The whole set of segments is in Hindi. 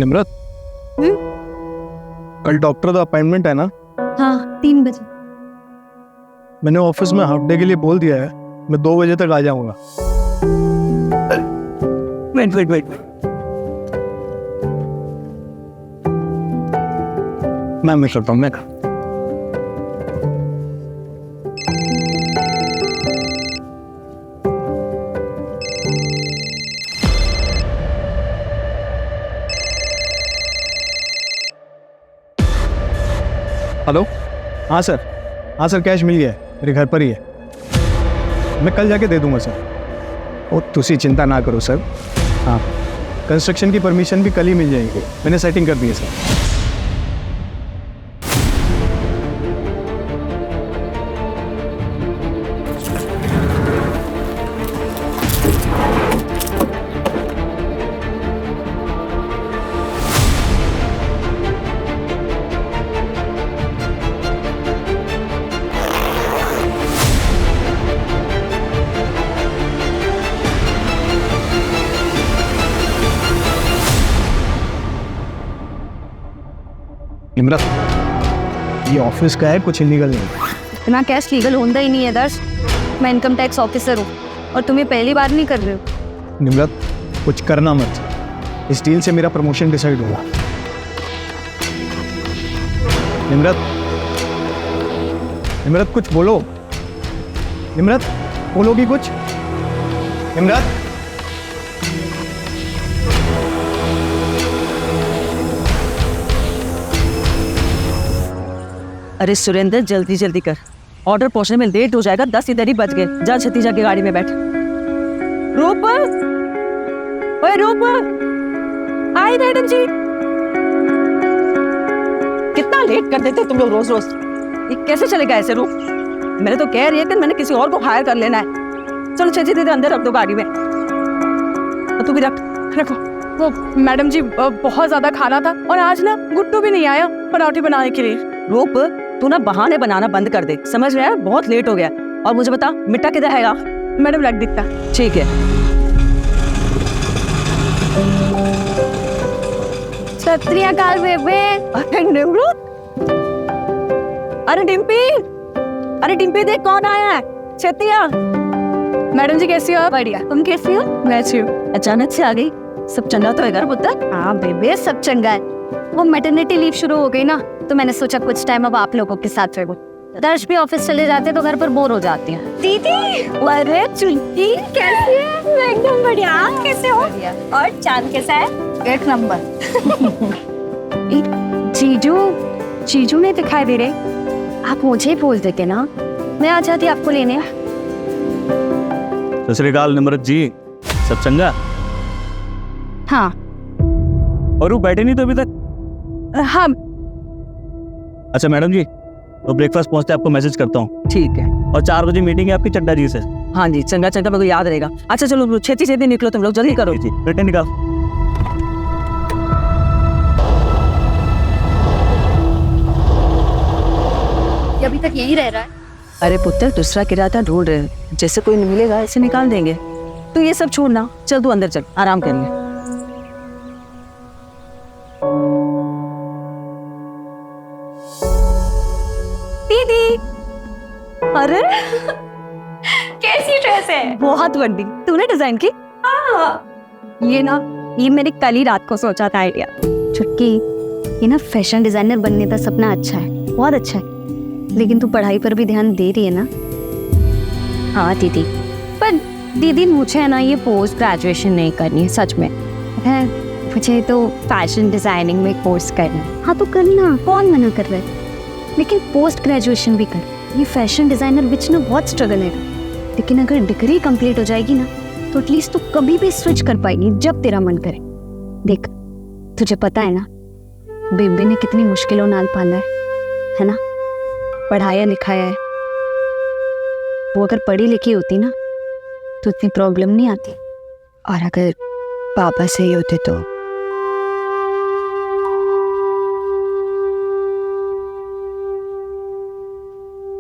निम्रत, कल डॉक्टर का अपॉइंटमेंट है ना? हाँ 3 बजे। मैंने ऑफिस में हाफ डे के लिए बोल दिया है, मैं 2 बजे तक आ जाऊंगा। वेट। मैं करता हूँ, मैं हेलो। हाँ सर, कैश मिल गया है, मेरे घर पर ही है। मैं कल जाके दे दूंगा सर। ओ तुसी चिंता ना करो सर। हाँ, कंस्ट्रक्शन की परमिशन भी कल ही मिल जाएगी, मैंने सेटिंग कर दी है सर। निम्रत, ये ऑफिस का है, कुछ इलीगल नहीं। इतना कैश लीगल होता ही नहीं है दर्श। मैं इनकम टैक्स ऑफिसर हूँ और तुम ये पहली बार नहीं कर रहे हो। निम्रत, कुछ करना मत, इस डील से मेरा प्रमोशन डिसाइड होगा। निम्रत कुछ बोलो। निम्रत, बोलोगी कुछ? निम्रत, अरे सुरेंद्र, जल्दी कर, ऑर्डर पहुंचने में लेट हो जाएगा। 10 इधर ही बज गए। जा छत्ती जाके गाड़ी में बैठ। रूप, ओए रूप, हाय मैडम जी। कितना लेट कर देते तुम लोग रोज। ये कैसे चलेगा ऐसे रूप? मैंने तो कह रही है कि मैंने किसी और को हायर कर लेना है। चलो छत्ती दीदी अंदर रख दो गाड़ी में। तो तू भी रखो। वो मैडम जी बहुत ज्यादा खाना था और आज ना गुड्डू भी नहीं आया पराठे बनाने के लिए। रूप, तू ना बहाने बनाना बंद कर दे, समझ रहा है? बहुत लेट हो गया। और मुझे बता, मिट्टा किधर है? मैडम रख दिखता। ठीक है। सत श्री अकाल बेबे। अरे निम्रत, अरे डिम्पी देख कौन आया है। छतिया। मैडम जी कैसी हो आप? बढ़िया, तुम कैसी हो? मैं अच्छी हूँ। अचानक से आ गई। सब चंगा तो है घर पुत्र? हाँ बेबे, सब चंगा है। वो मैटरनिटी लीव शुरू हो गई ना, तो मैंने सोचा कुछ टाइम अब आप लोगों के साथ रहूं। दर्श भी ऑफिस चले जाते तो घर पर बोर हो जाती हैं। दीदी, अरे चुल्ली कैसी है? मैं एकदम बढ़िया। आप कैसे हो? और चांद कैसा है? 1 नंबर। जीजू नहीं दिखाई दे रहे। आप मुझे बोल देते ना, मैं आ जाती आपको लेने। सत श्री अकाल निम्रत जी, सब चंगा? हाँ। और वो बैठे नहीं तो अभी तक? हाँ अच्छा मैडम जी, तो ब्रेकफास्ट पहुंचते आपको मैसेज करता हूँ। ठीक है। और 4 बजे मीटिंग है आपकी चड्डा जी से। हाँ जी, चंगा मेरे को याद रहेगा। अच्छा चलो छेती निकलो, तुम लोग जल्दी करो। जी बेटे निकाल। अभी तक यही रह रहा है। अरे पुत्र, दूसरा किराया ढूंढ रहे हैं, जैसे कोई मिलेगा ऐसे निकाल देंगे। तो ये सब छोड़ना, चल तू अंदर चल, आराम कर ले। दीदी, अरे कैसी ड्रेस है? बहुत बड़ी, तूने डिजाइन की? ये मैंने कल ही रात को सोचा था आइडिया। छुटकी, ये ना फैशन डिजाइनर बनने का सपना अच्छा है, बहुत अच्छा है, लेकिन तू पढ़ाई पर भी ध्यान दे रही है ना? हाँ दीदी, पर दीदी मुझे है ना ये पोस्ट ग्रेजुएशन नहीं करनी है, सच में है। मुझे तो फैशन डिजाइनिंग में कोर्स करना है। हाँ तो करना, कौन मना कर रहा है, लेकिन पोस्ट ग्रेजुएशन भी कर। ये फैशन डिजाइनर बिच ना बहुत स्ट्रगल है, लेकिन अगर डिग्री कंप्लीट हो जाएगी ना तो एटलीस्ट तू कभी भी स्विच कर पाएगी जब तेरा मन करे। देख, तुझे पता है ना बेबी ने कितनी मुश्किलों नाल पाला है ना? पढ़ाया लिखाया है। वो अगर पढ़ी लिखी होती ना तो इतनी प्रॉब्लम नहीं आती। और अगर पापा सही होते तो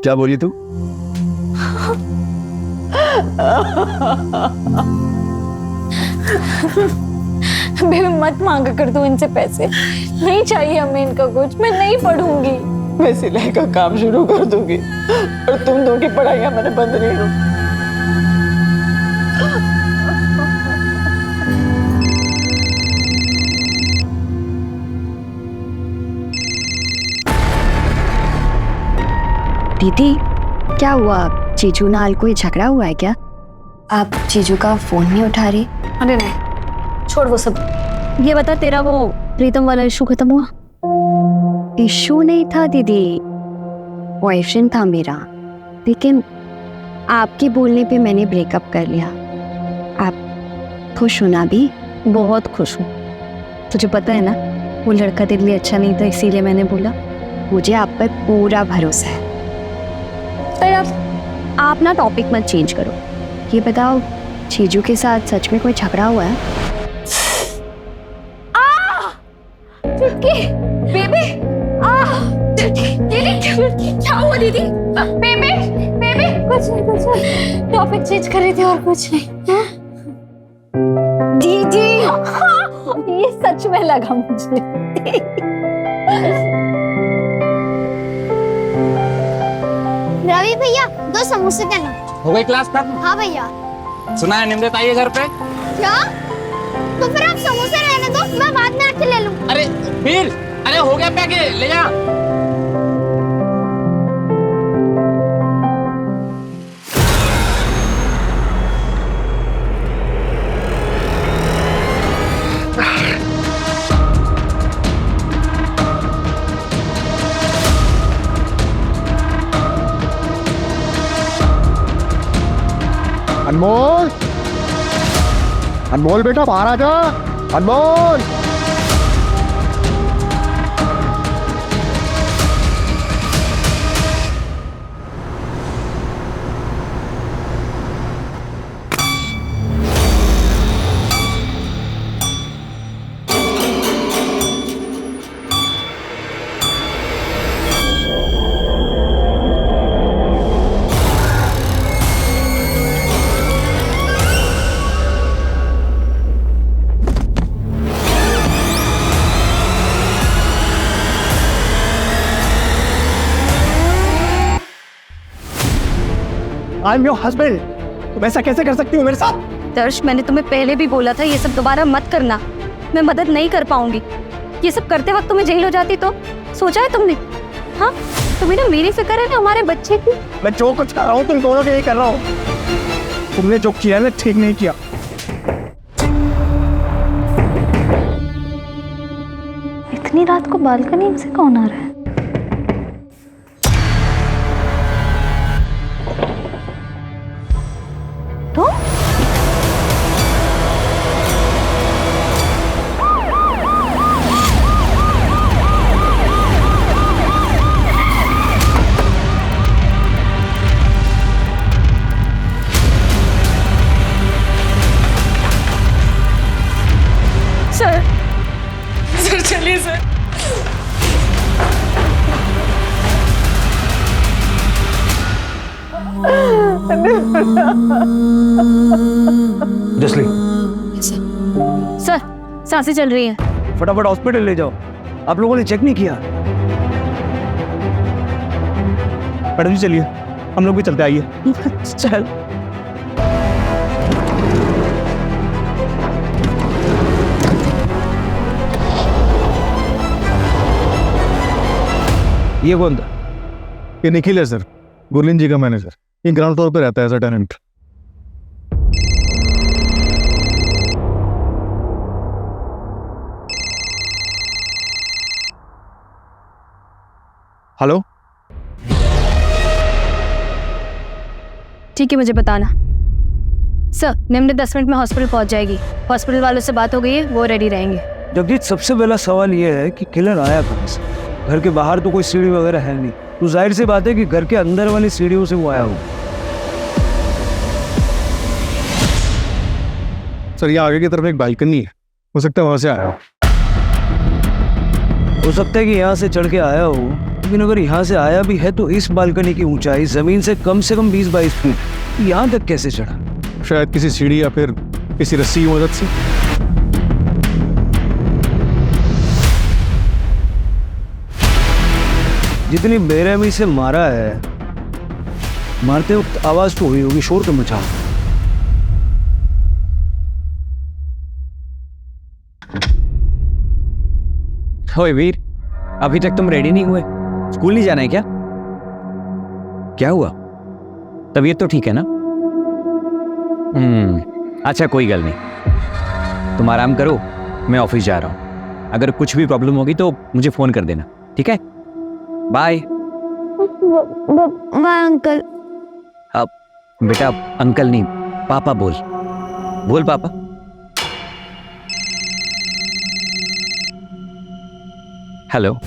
क्या बोली तू? बेबी मत मांगा कर तू इनसे पैसे, नहीं चाहिए हमें इनका कुछ, मैं नहीं पढ़ूंगी। मैं सिलाई का काम शुरू कर दूंगी और तुम दोनों की पढ़ाइयाँ मैंने बंद नहीं करूँ। दीदी क्या हुआ, जीजू नाल कोई झगड़ा हुआ है क्या? आप जीजू का फोन नहीं उठा रही? अरे नहीं, छोड़ वो सब। ये बता, तेरा वो प्रीतम वाला इशू खत्म हुआ? इशू नहीं था दीदी, बॉयफ्रेंड था मेरा, लेकिन आपके बोलने पे मैंने ब्रेकअप कर लिया। आप खुश हो ना? भी बहुत खुश हूँ। तुझे पता है ना, वो लड़का तेरे लिए अच्छा नहीं था, इसीलिए मैंने बोला। मुझे आप पर पूरा भरोसा है। पर आप ना टॉपिक मत चेंज करो। ये बताओ, जीजू के साथ सच में कोई झगड़ा हुआ है? चुटकी, बेबी, दीदी, क्या हुआ दीदी? बेबी, बेबी, कुछ नहीं, टॉपिक चेंज कर रही थी और कुछ नहीं। दीदी, ये सच में लगा मुझे। रवि भैया 2 समोसे देना। हो गई क्लास खत्म? हाँ भैया। सुना है निमरत आई है घर पे? क्या? तो फिर आप समोसे रहने दो, मैं बाद में आके ले लूँ। अरे वीर, अरे हो गया पैके, ले जा। अनमोल, अनमोल बेटा बाहर आ जा। अनमोल, आई एम योर हस्बैंड। तुम ऐसा कैसे कर सकती हो मेरे साथ? दर्श, मैंने तुम्हें पहले भी बोला था ये सब दोबारा मत करना। मैं मदद नहीं कर पाऊंगी। ये सब करते वक्त तुम्हें जेल हो जाती तो? सोचा है तुमने? हाँ, तुम्हें ना मेरी फिक्र है ना हमारे बच्चे की। मैं जो कुछ कर रहा हूँ तुम दोनों के लिए कर रहा हूँ। तुमने जो किया ना ठीक नहीं किया। इतनी रात को बालकनी से कौन आ रहा है? तो सर चलिए सर। जसली, सर, सांसें चल रही है। फटाफट हॉस्पिटल ले जाओ। आप लोगों ने चेक नहीं किया? मैडम जी चलिए, हम लोग भी चलते, आइए। चल। ये कौन था? ये निखिल है सर, गुरलीन जी का मैनेजर। ये ग्राउंड फ्लोर पे रहता है एज अ टेनेंट। हेलो, ठीक है, मुझे बताना। सर, निम्न 10 मिनट में हॉस्पिटल पहुंच जाएगी। हॉस्पिटल वालों से बात हो गई है, वो रेडी रहेंगे। जगजीत, सबसे पहला सवाल यह है कि किलर आया कहाँ से? घर के बाहर तो कोई सीढ़ी वगैरह है नहीं, तो जाहिर सी बात है कि घर के अंदर वाली सीढ़ियों से वो आया हो। सर ये आगे की तरफ एक बालकनी है, हो सकता है वहां से आया हो। हो सकता है कि यहाँ से चढ़ के आया हो, लेकिन अगर यहाँ से आया भी है तो इस बालकनी की ऊंचाई जमीन से कम 20-22 फीट, यहाँ तक कैसे चढ़ा? शायद किसी सीढ़ी या फिर किसी रस्सी की मदद से। जितनी बेरहमी से मारा है, मारते वक्त आवाज तो हुई होगी, शोर तो मचा। ओए वीर, अभी तक तुम रेडी नहीं हुए? स्कूल नहीं जाना है क्या? क्या हुआ? तबीयत तो ठीक है ना? अच्छा कोई गल नहीं, तुम आराम करो, मैं ऑफिस जा रहा हूँ। अगर कुछ भी प्रॉब्लम होगी तो मुझे फोन कर देना, ठीक है? बाय। Bye uncle. अब बेटा अंकल नहीं, पापा बोल। बोल पापा। हेलो।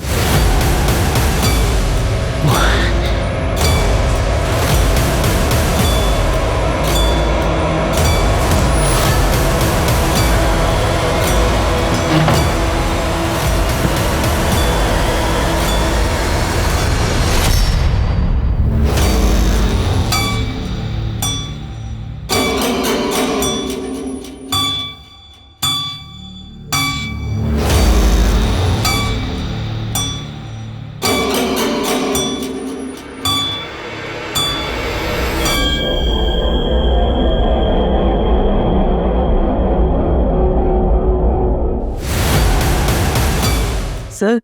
सर,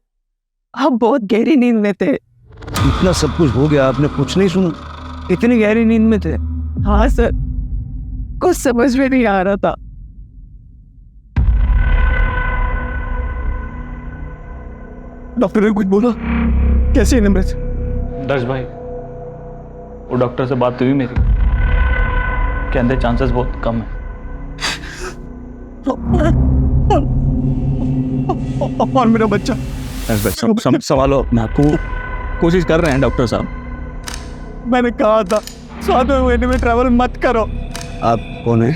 आप बहुत गहरी नींद में थे। इतना सब कुछ हो गया, आपने कुछ नहीं सुना? इतनी गहरी नींद में थे? हाँ सर, कुछ समझ में नहीं आ रहा था। डॉक्टर ने कुछ बोला? कैसे है निमृत? दर्श भाई, वो डॉक्टर से बात हुई मेरी, कहते चांसेस बहुत कम है। और मेरा बच्चा? संभालो अपने आप को, कोशिश कर रहे हैं डॉक्टर साहब। मैंने कहा था 7वें महीने में ट्रैवल मत करो। आप कौन है?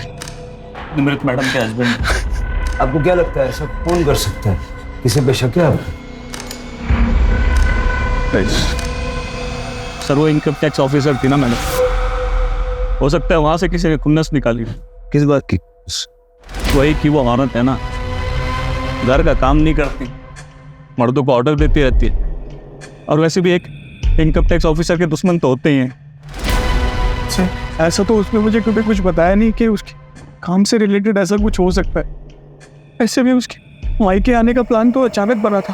निमृत मैडम के हस्बैंड। आपको क्या लगता है ऐसा कौन कर सकता है? किसी पे शक है आप? सर वो इनकम टैक्स ऑफिसर थी ना मैडम, हो सकता है वहां से किसी ने खुन्नस निकाली। किस बात की? वही कि वो औरत है ना, घर का काम नहीं करती, मर्दों को ऑर्डर देती रहती है, और वैसे भी एक इनकम टैक्स ऑफिसर के दुश्मन तो होते ही हैं। अच्छा, ऐसा तो उसने मुझे कभी कुछ बताया नहीं कि उसके काम से रिलेटेड ऐसा कुछ हो सकता है। ऐसे भी उसके मायके आने का प्लान तो अचानक बना था,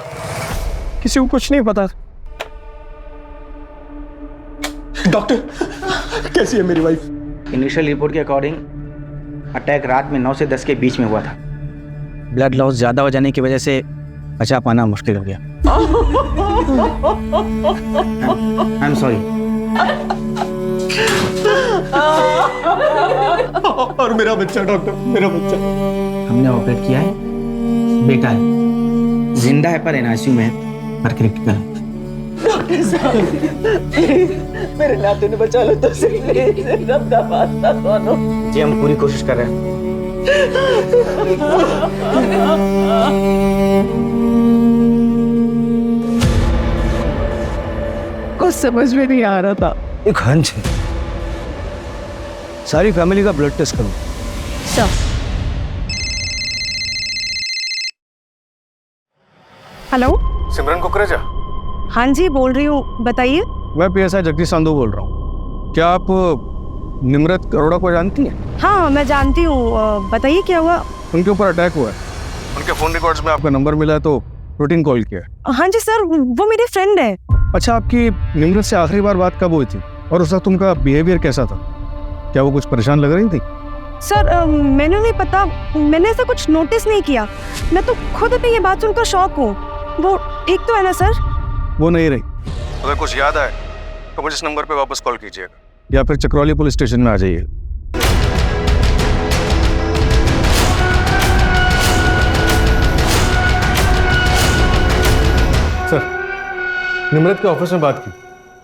किसी को कुछ नहीं पता था। डॉक्टर, कैसी है मेरी वाइफ? इनिशियल रिपोर्ट के अकॉर्डिंग अटैक रात में 9 से 10 के बीच में हुआ था। ब्लड लॉस ज़्यादा हो जाने की वजह से बचा पाना मुश्किल हो गया। I am sorry. और मेरा बच्चा डॉक्टर, मेरा बच्चा? हमने ऑपरेट किया है, बेटा है, जिंदा है पर एनआईसीयू में है, पर क्रिटिकल है। मेरे नाते ने बचा लो तो सही। जी हम पूरी कोशिश कर रहे हैं। कुछ समझ में नहीं आ रहा था। एक हंच है, सारी फैमिली का ब्लड टेस्ट करो। सर, हेलो, सिमरन कुकरेजा? हाँ जी बोल रही हूँ, बताइए। मैं PSI जगदीश संधू बोल रहा हूँ। क्या आप निमृत अरोड़ा को जानती हैं? हाँ मैं जानती हूँ, बताइए क्या हुआ। उनके ऊपर अटैक हुआ है, उनके फ़ोन रिकॉर्ड्स में आपका नंबर मिला है तो रूटीन कॉल किया है। हाँ जी सर, वो मेरी फ्रेंड है। अच्छा, आपकी निमृत से आखिरी बार बात कब हुई थी और उस वक्त उनका बिहेवियर कैसा था? क्या वो कुछ परेशान लग रही थी? सर मैंने नहीं पता, मैंने ऐसा कुछ नोटिस नहीं किया। मैं तो खुद अभी ये बात सुनकर शॉक हूँ। वो ठीक तो है ना सर? वो नहीं रही। अगर कुछ याद आए तो मुझे इस नंबर पे वापस कॉल कीजिएगा या फिर चक्रौली पुलिस स्टेशन में आ जाइए। सर, निमृत के ऑफिस में बात की।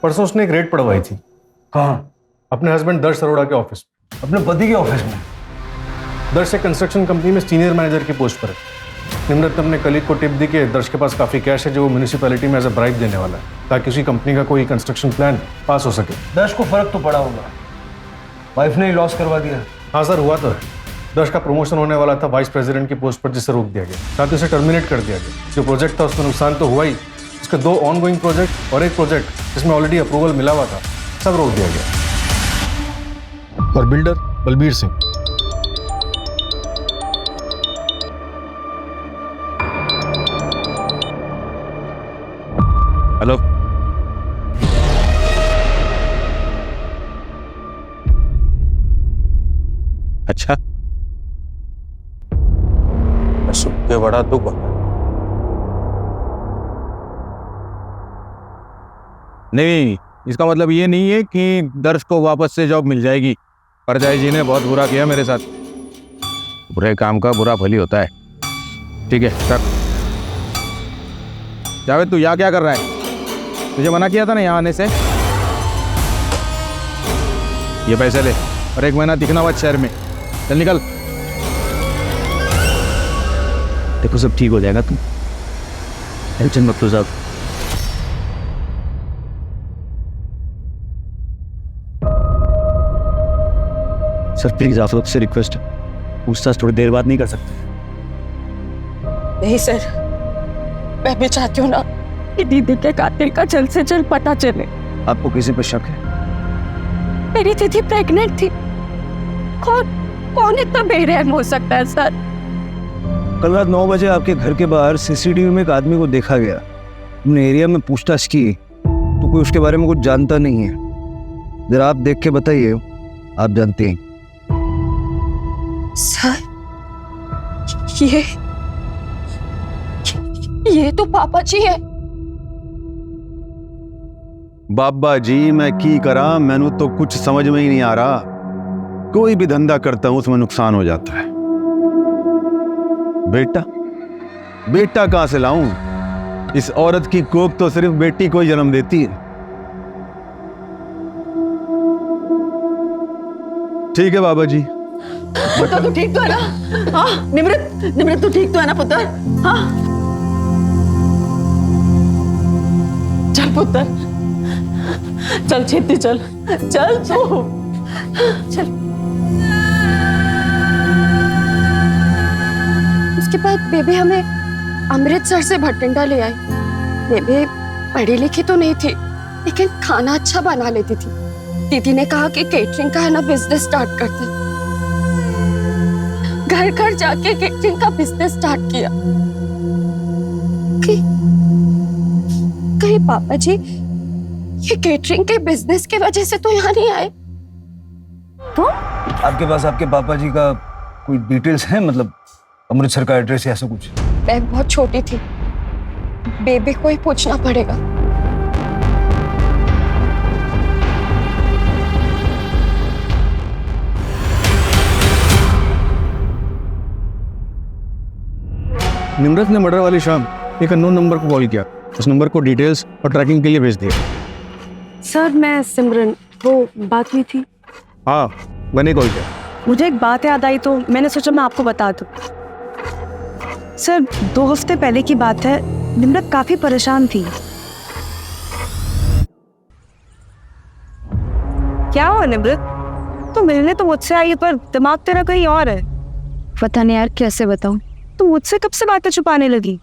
परसों उसने एक रेड पड़वाई थी। कहाँ? अपने हस्बैंड दर्श अरोड़ा के ऑफिस। अपने पति के ऑफिस में? दर्श एक कंस्ट्रक्शन कंपनी में सीनियर मैनेजर की पोस्ट पर है। निमृत ने अपने कलीग को टिप दी कि दर्श के पास काफ़ी कैश है जो वो म्यूनिसिपैलिटी में एज अ ब्राइब देने वाला है ताकि उसी कंपनी का कोई कंस्ट्रक्शन प्लान पास हो सके। दर्श को फर्क तो पड़ा होगा, वाइफ ने ही लॉस करवा दिया। हाँ सर, हुआ तो है। दर्श का प्रमोशन होने वाला था वाइस प्रेसिडेंट की पोस्ट पर, जिससे रोक दिया गया, साथ ही उसे टर्मिनेट कर दिया गया। जो प्रोजेक्ट था उसमें नुकसान तो हुआ ही, इसके 2 ऑनगोइंग प्रोजेक्ट और एक प्रोजेक्ट जिसमें ऑलरेडी अप्रूवल मिला हुआ था, सब रोक दिया गया। और बिल्डर बलबीर सिंह। हेलो, अच्छा, सुन के बड़ा दुख हुआ। नहीं, इसका मतलब ये नहीं है कि दर्श को वापस से जॉब मिल जाएगी। परजाई जी ने बहुत बुरा किया मेरे साथ। बुरे काम का बुरा फल ही होता है। ठीक है सर। जावेद, तू यहाँ क्या कर रहा है? तुझे मना किया था ना यहाँ आने से। ये पैसे ले और 1 महीना दिखना मत शहर में। चल निकल। देखो सब ठीक हो जाएगा, तुम टेंशन मत लो साहब। सर प्लीज आप लोग से रिक्वेस्ट है, पूछताछ थोड़ी देर बाद नहीं कर सकते? नहीं सर, मैं भी चाहती हूँ ना कि दीदी के कातिल का जल्द से जल्द पता चले। आपको किसी पर शक है? मेरी दीदी प्रेग्नेंट थी। कौन इतना बेरहम हो सकता है सर? कल रात 9 बजे आपके घर के बाहर सीसीटीवी में एक आदमी को देखा गया। हमने एरिया में पूछताछ की तो कोई उसके बारे में कुछ जानता नहीं है। जरा आप देख के बताइए, आप जानते हैं। सर ये तो पापा जी है। बाबा जी मैं की करा, मैनू तो कुछ समझ में ही नहीं आ रहा। कोई भी धंधा करता हूं उसमें नुकसान हो जाता है। बेटा कहां से लाऊं? इस औरत की कोख तो सिर्फ बेटी को ही जन्म देती है। ठीक है बाबा जी। पुत्र तो ठीक तो है ना? हाँ निमृत तो ठीक तो है ना पुत्र? हाँ चल पुत्र, चल छेती चल तू चल। उसके बाद बेबी हमें अमृतसर से भटिंडा ले आई। बेबी पढ़ी लिखी तो नहीं थी, लेकिन खाना अच्छा बना लेती थी। दीदी ने कहा कि केटरिंग का है ना बिजनेस स्टार्ट करते हैं। घर घर जाके केटरिंग का बिजनेस स्टार्ट किया। कहीं पापा जी ये केटरिंग के बिजनेस की वजह से तो यहाँ नहीं आए? तो आपके पास आपके पापा जी का कोई डिटेल्स है, मतलब अमृतसर का एड्रेस या ऐसा कुछ? मैं बहुत छोटी थी, बेबी को ही पूछना पड़ेगा। निम्रत ने मर्डर वाली शाम एक अननोन नंबर को कॉल किया। उस नंबर को डिटेल्स और ट्रैकिंग के लिए भेज दिया। सर मैं सिमरन, वो बात हुई थी। हाँ, मैंने कॉल किया। मुझे एक बात याद आई तो मैंने सोचा मैं आपको बता दूं। सर 2 हफ्ते पहले की बात है, निम्रत काफी परेशान थी। क्या हुआ निम्रत? तो मिलने तो मुझसे आई पर दिमाग तेरा कहीं और है। पता नहीं यार कैसे बताऊं। तो मुझसे कब से बातें छुपाने लगी?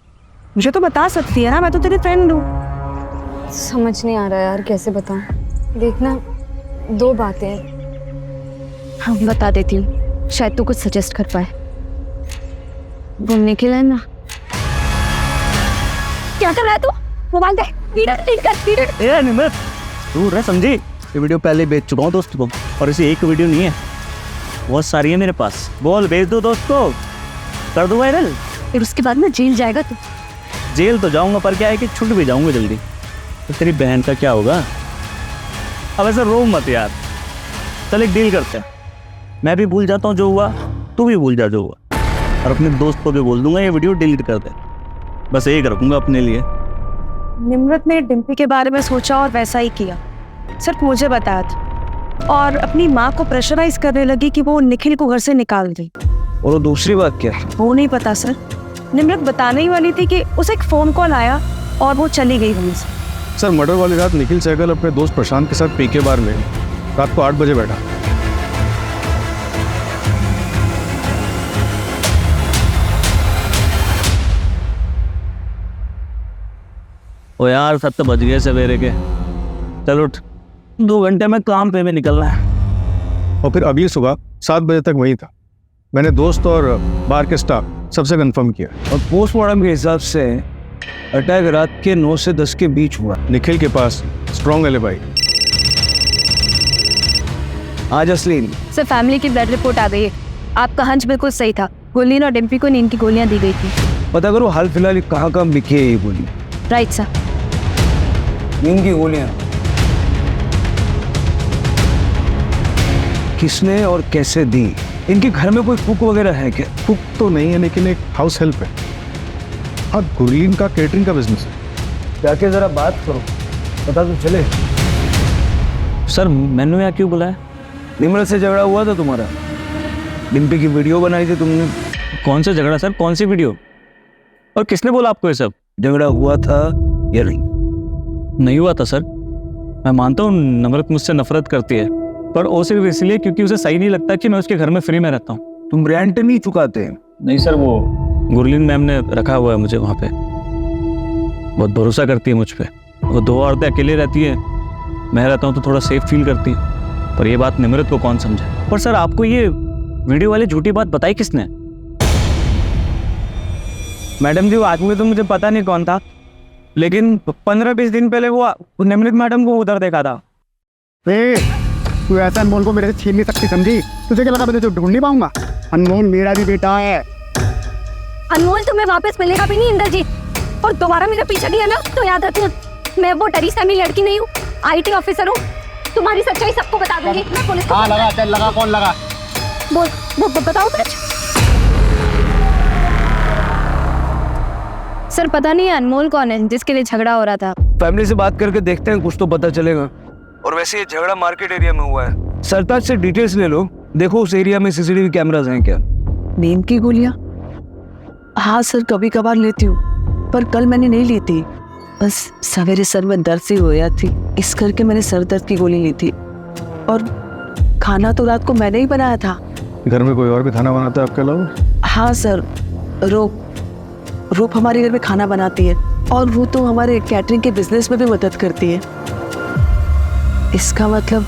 मुझे तो बता सकती है ना, मैं तो तेरी फ्रेंड हूँ। समझ नहीं आ रहा यार कैसे बताऊं। देखना 2 बातें हैं। हाँ बता देती हूँ, शायद तू कुछ सजेस्ट कर पाए। घूमने के लिए ना। क्या कर रहा है तू? मोबाइल दे। निमृत तू रह समझी, ये वीडियो पहले बेच चुका हूँ दोस्त को, और इसे एक वीडियो नहीं है, बहुत सारी है मेरे पास। बोल भेज दो दोस्त को, कर दो वायरल। फिर उसके बाद में जेल जाएगा तू। जेल तो जाऊंगा, पर क्या है कि छूट भी जाऊंगा जल्दी। तो तेरी बहन का क्या होगा? अब ऐसा रो मत यार, चल एक डील करते हैं। मैं भी भूल जाता हूँ जो हुआ, तू भी भूल जा जो हुआ, और अपने दोस्त को भी बोल दूंगा ये वीडियो डिलीट कर दे। बस एक रखूंगा अपने लिए। निम्रत ने डिम्पी के बारे में सोचा और वैसा ही किया। सिर्फ मुझे बताया था, और अपनी माँ को प्रेशराइज करने लगी कि वो निखिल को घर से निकाल दे। और वो दूसरी बात क्या? वो नहीं पता सर। निम्रत बताने ही वाली थी कि उसे एक फोन कॉल आया और वो चली गई वहीं से। सर मर्डर वाली रात निखिल सहगल अपने दोस्त प्रशांत के साथ पीके बार में रात को 8 बजे बैठा। ओ यार 7 बज गए सवेरे के। चल उठ, 2 घंटे में काम पे भी निकलना है। और फिर अगली सुबह 7 बजे तक वही था। मैंने दोस्त और बार के स्टाफ सबसे कंफर्म किया। और पोस्टमार्टम के हिसाब से अटैक रात के 9 से 10 के बीच हुआ। निखिल के पास स्ट्रॉन्ग एलिबाई। आज असलीन सर फैमिली की ब्लड रिपोर्ट आ गई है। आपका हंच बिल्कुल सही था। गुरलीन और डिम्पी को नींद की गोलियां दी गई थी। पता करो हाल फिलहाल कहाँ कहाँ बिकी है ये गोली। Right sir. नींद की गोलियां किसने और कैसे दी? इनके घर में कोई कुक वगैरह है क्या? कुक तो नहीं है, लेकिन एक हाउस हेल्प है। हाँ, गुरलीन का केटरिंग का बिजनेस है। जाके जरा बात करो, पता तो चले। सर मैंने यहाँ क्यों बुलाया? निम्रत से झगड़ा हुआ था तुम्हारा। डिम्पी की वीडियो बनाई थी तुमने। कौन सा झगड़ा सर? कौन सी वीडियो? और किसने बोला आपको ये सब? झगड़ा हुआ था या नहीं? नहीं हुआ था सर। मैं मानता हूँ निम्रत मुझसे नफरत करती है, पर वो सिर्फ इसलिए क्योंकि उसे सही नहीं लगता कि मैं उसके घर में फ्री में रहता हूँ। तुम रेंट नहीं चुकाते? नहीं सर, वो गुरलीन मैम ने रखा हुआ है मुझे वहाँ पे। बहुत भरोसा करती है मुझ पे। वो 2 औरतें अकेले रहती है, मैं रहता हूँ तो थोड़ा सेफ फील करती है। पर ये बात निम्रत को कौन समझे? पर सर आपको ये वीडियो वाली झूठी बात बताई किसने? मैडम जी, वो आदमी तो मुझे पता नहीं कौन था, लेकिन 15-20 दिन पहले वो निम्रत मैडम को उधर देखा था। तू ऐसा अनमोल को मेरे से छीन नहीं सकती, समझी? तुझे क्या लगा मैं तुझे ढूंढ नहीं पाऊंगा? अनमोल मेरा भी बेटा है। अनमोल तुम्हें वापस मिलेगा भी नहीं इंद्रजीत, और दोबारा मेरा पीछा किया ना तो याद रखना, मैं वो डरी सहमी लड़की नहीं हूँ, IT ऑफिसर हूँ। तुम्हारी सच्चाई सबको बता दूंगी। मैं पुलिस को लगा, चल लगा, कौन लगा? बोल बताओ कुछ। सर पता नहीं है अनमोल कौन है जिसके लिए झगड़ा हो रहा था। फैमिली से बात करके देखते हैं, कुछ तो पता चलेगा। और वैसे ये झगड़ा मार्केट एरिया में हुआ है। सरताज से डिटेल्स ले लो, देखो उस एरिया में CCTV कैमरास हैं क्या? नींद की गोलियां? हाँ सर, कभी कभार लेती हूँ, पर कल मैंने नहीं ली थी। बस सवेरे सर में दर्द सी हो गया थी, इस करके मैंने सर दर्द की गोली ली थी। और खाना तो रात को मैंने ही बनाया था। घर में कोई और भी खाना बनाता है आपके अलावा? हाँ सर, रूप हमारे घर में खाना बनाती है, और वो तो हमारे कैटरिंग के बिजनेस में भी मदद करती है। इसका मतलब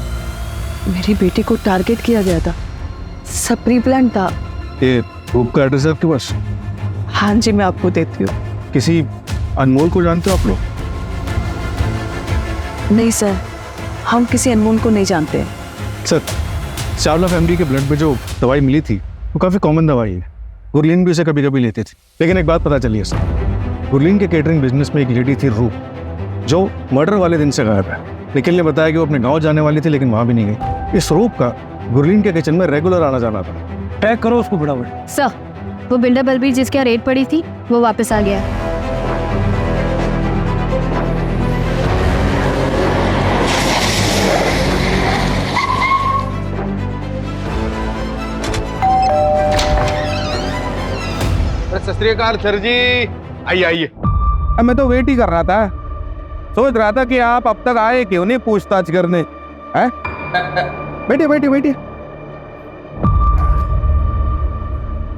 मेरी बेटी को टारगेट किया गया था, सब प्री प्लान था। ये रूप का एड्रेस है आपके पास? हाँ जी, मैं आपको देती हूँ। किसी अनमोल को जानते हो आप लोग? नहीं सर, हम किसी अनमोल को नहीं जानते। सर, चावला फैमिली के ब्लड में जो दवाई मिली थी वो काफ़ी कॉमन दवाई है। गुरलीन भी उसे कभी कभी लेती थी। लेकिन एक बात पता चली है सर, गुरलीन के केटरिंग बिजनेस में एक लेडी थी रूप, जो मर्डर वाले दिन से गायब है। निखिल ने बताया कि वो अपने गांव जाने वाली थी, लेकिन वहां भी नहीं गई। इस रूप का गुरलीन के किचन में रेगुलर आना जाना था। ट्रैक करो उसको फटाफट। सर, वो बिल्डर बलबीर जिसके यहाँ रेड पड़ी थी वो वापस आ गया है। सत श्री अकाल सर जी, आइए आइए। मैं तो वेट ही कर रहा था, सोच रहा था कि आप अब तक आए क्यों नहीं पूछताछ करने। हैं? बैठिए बैठिए बैठिए।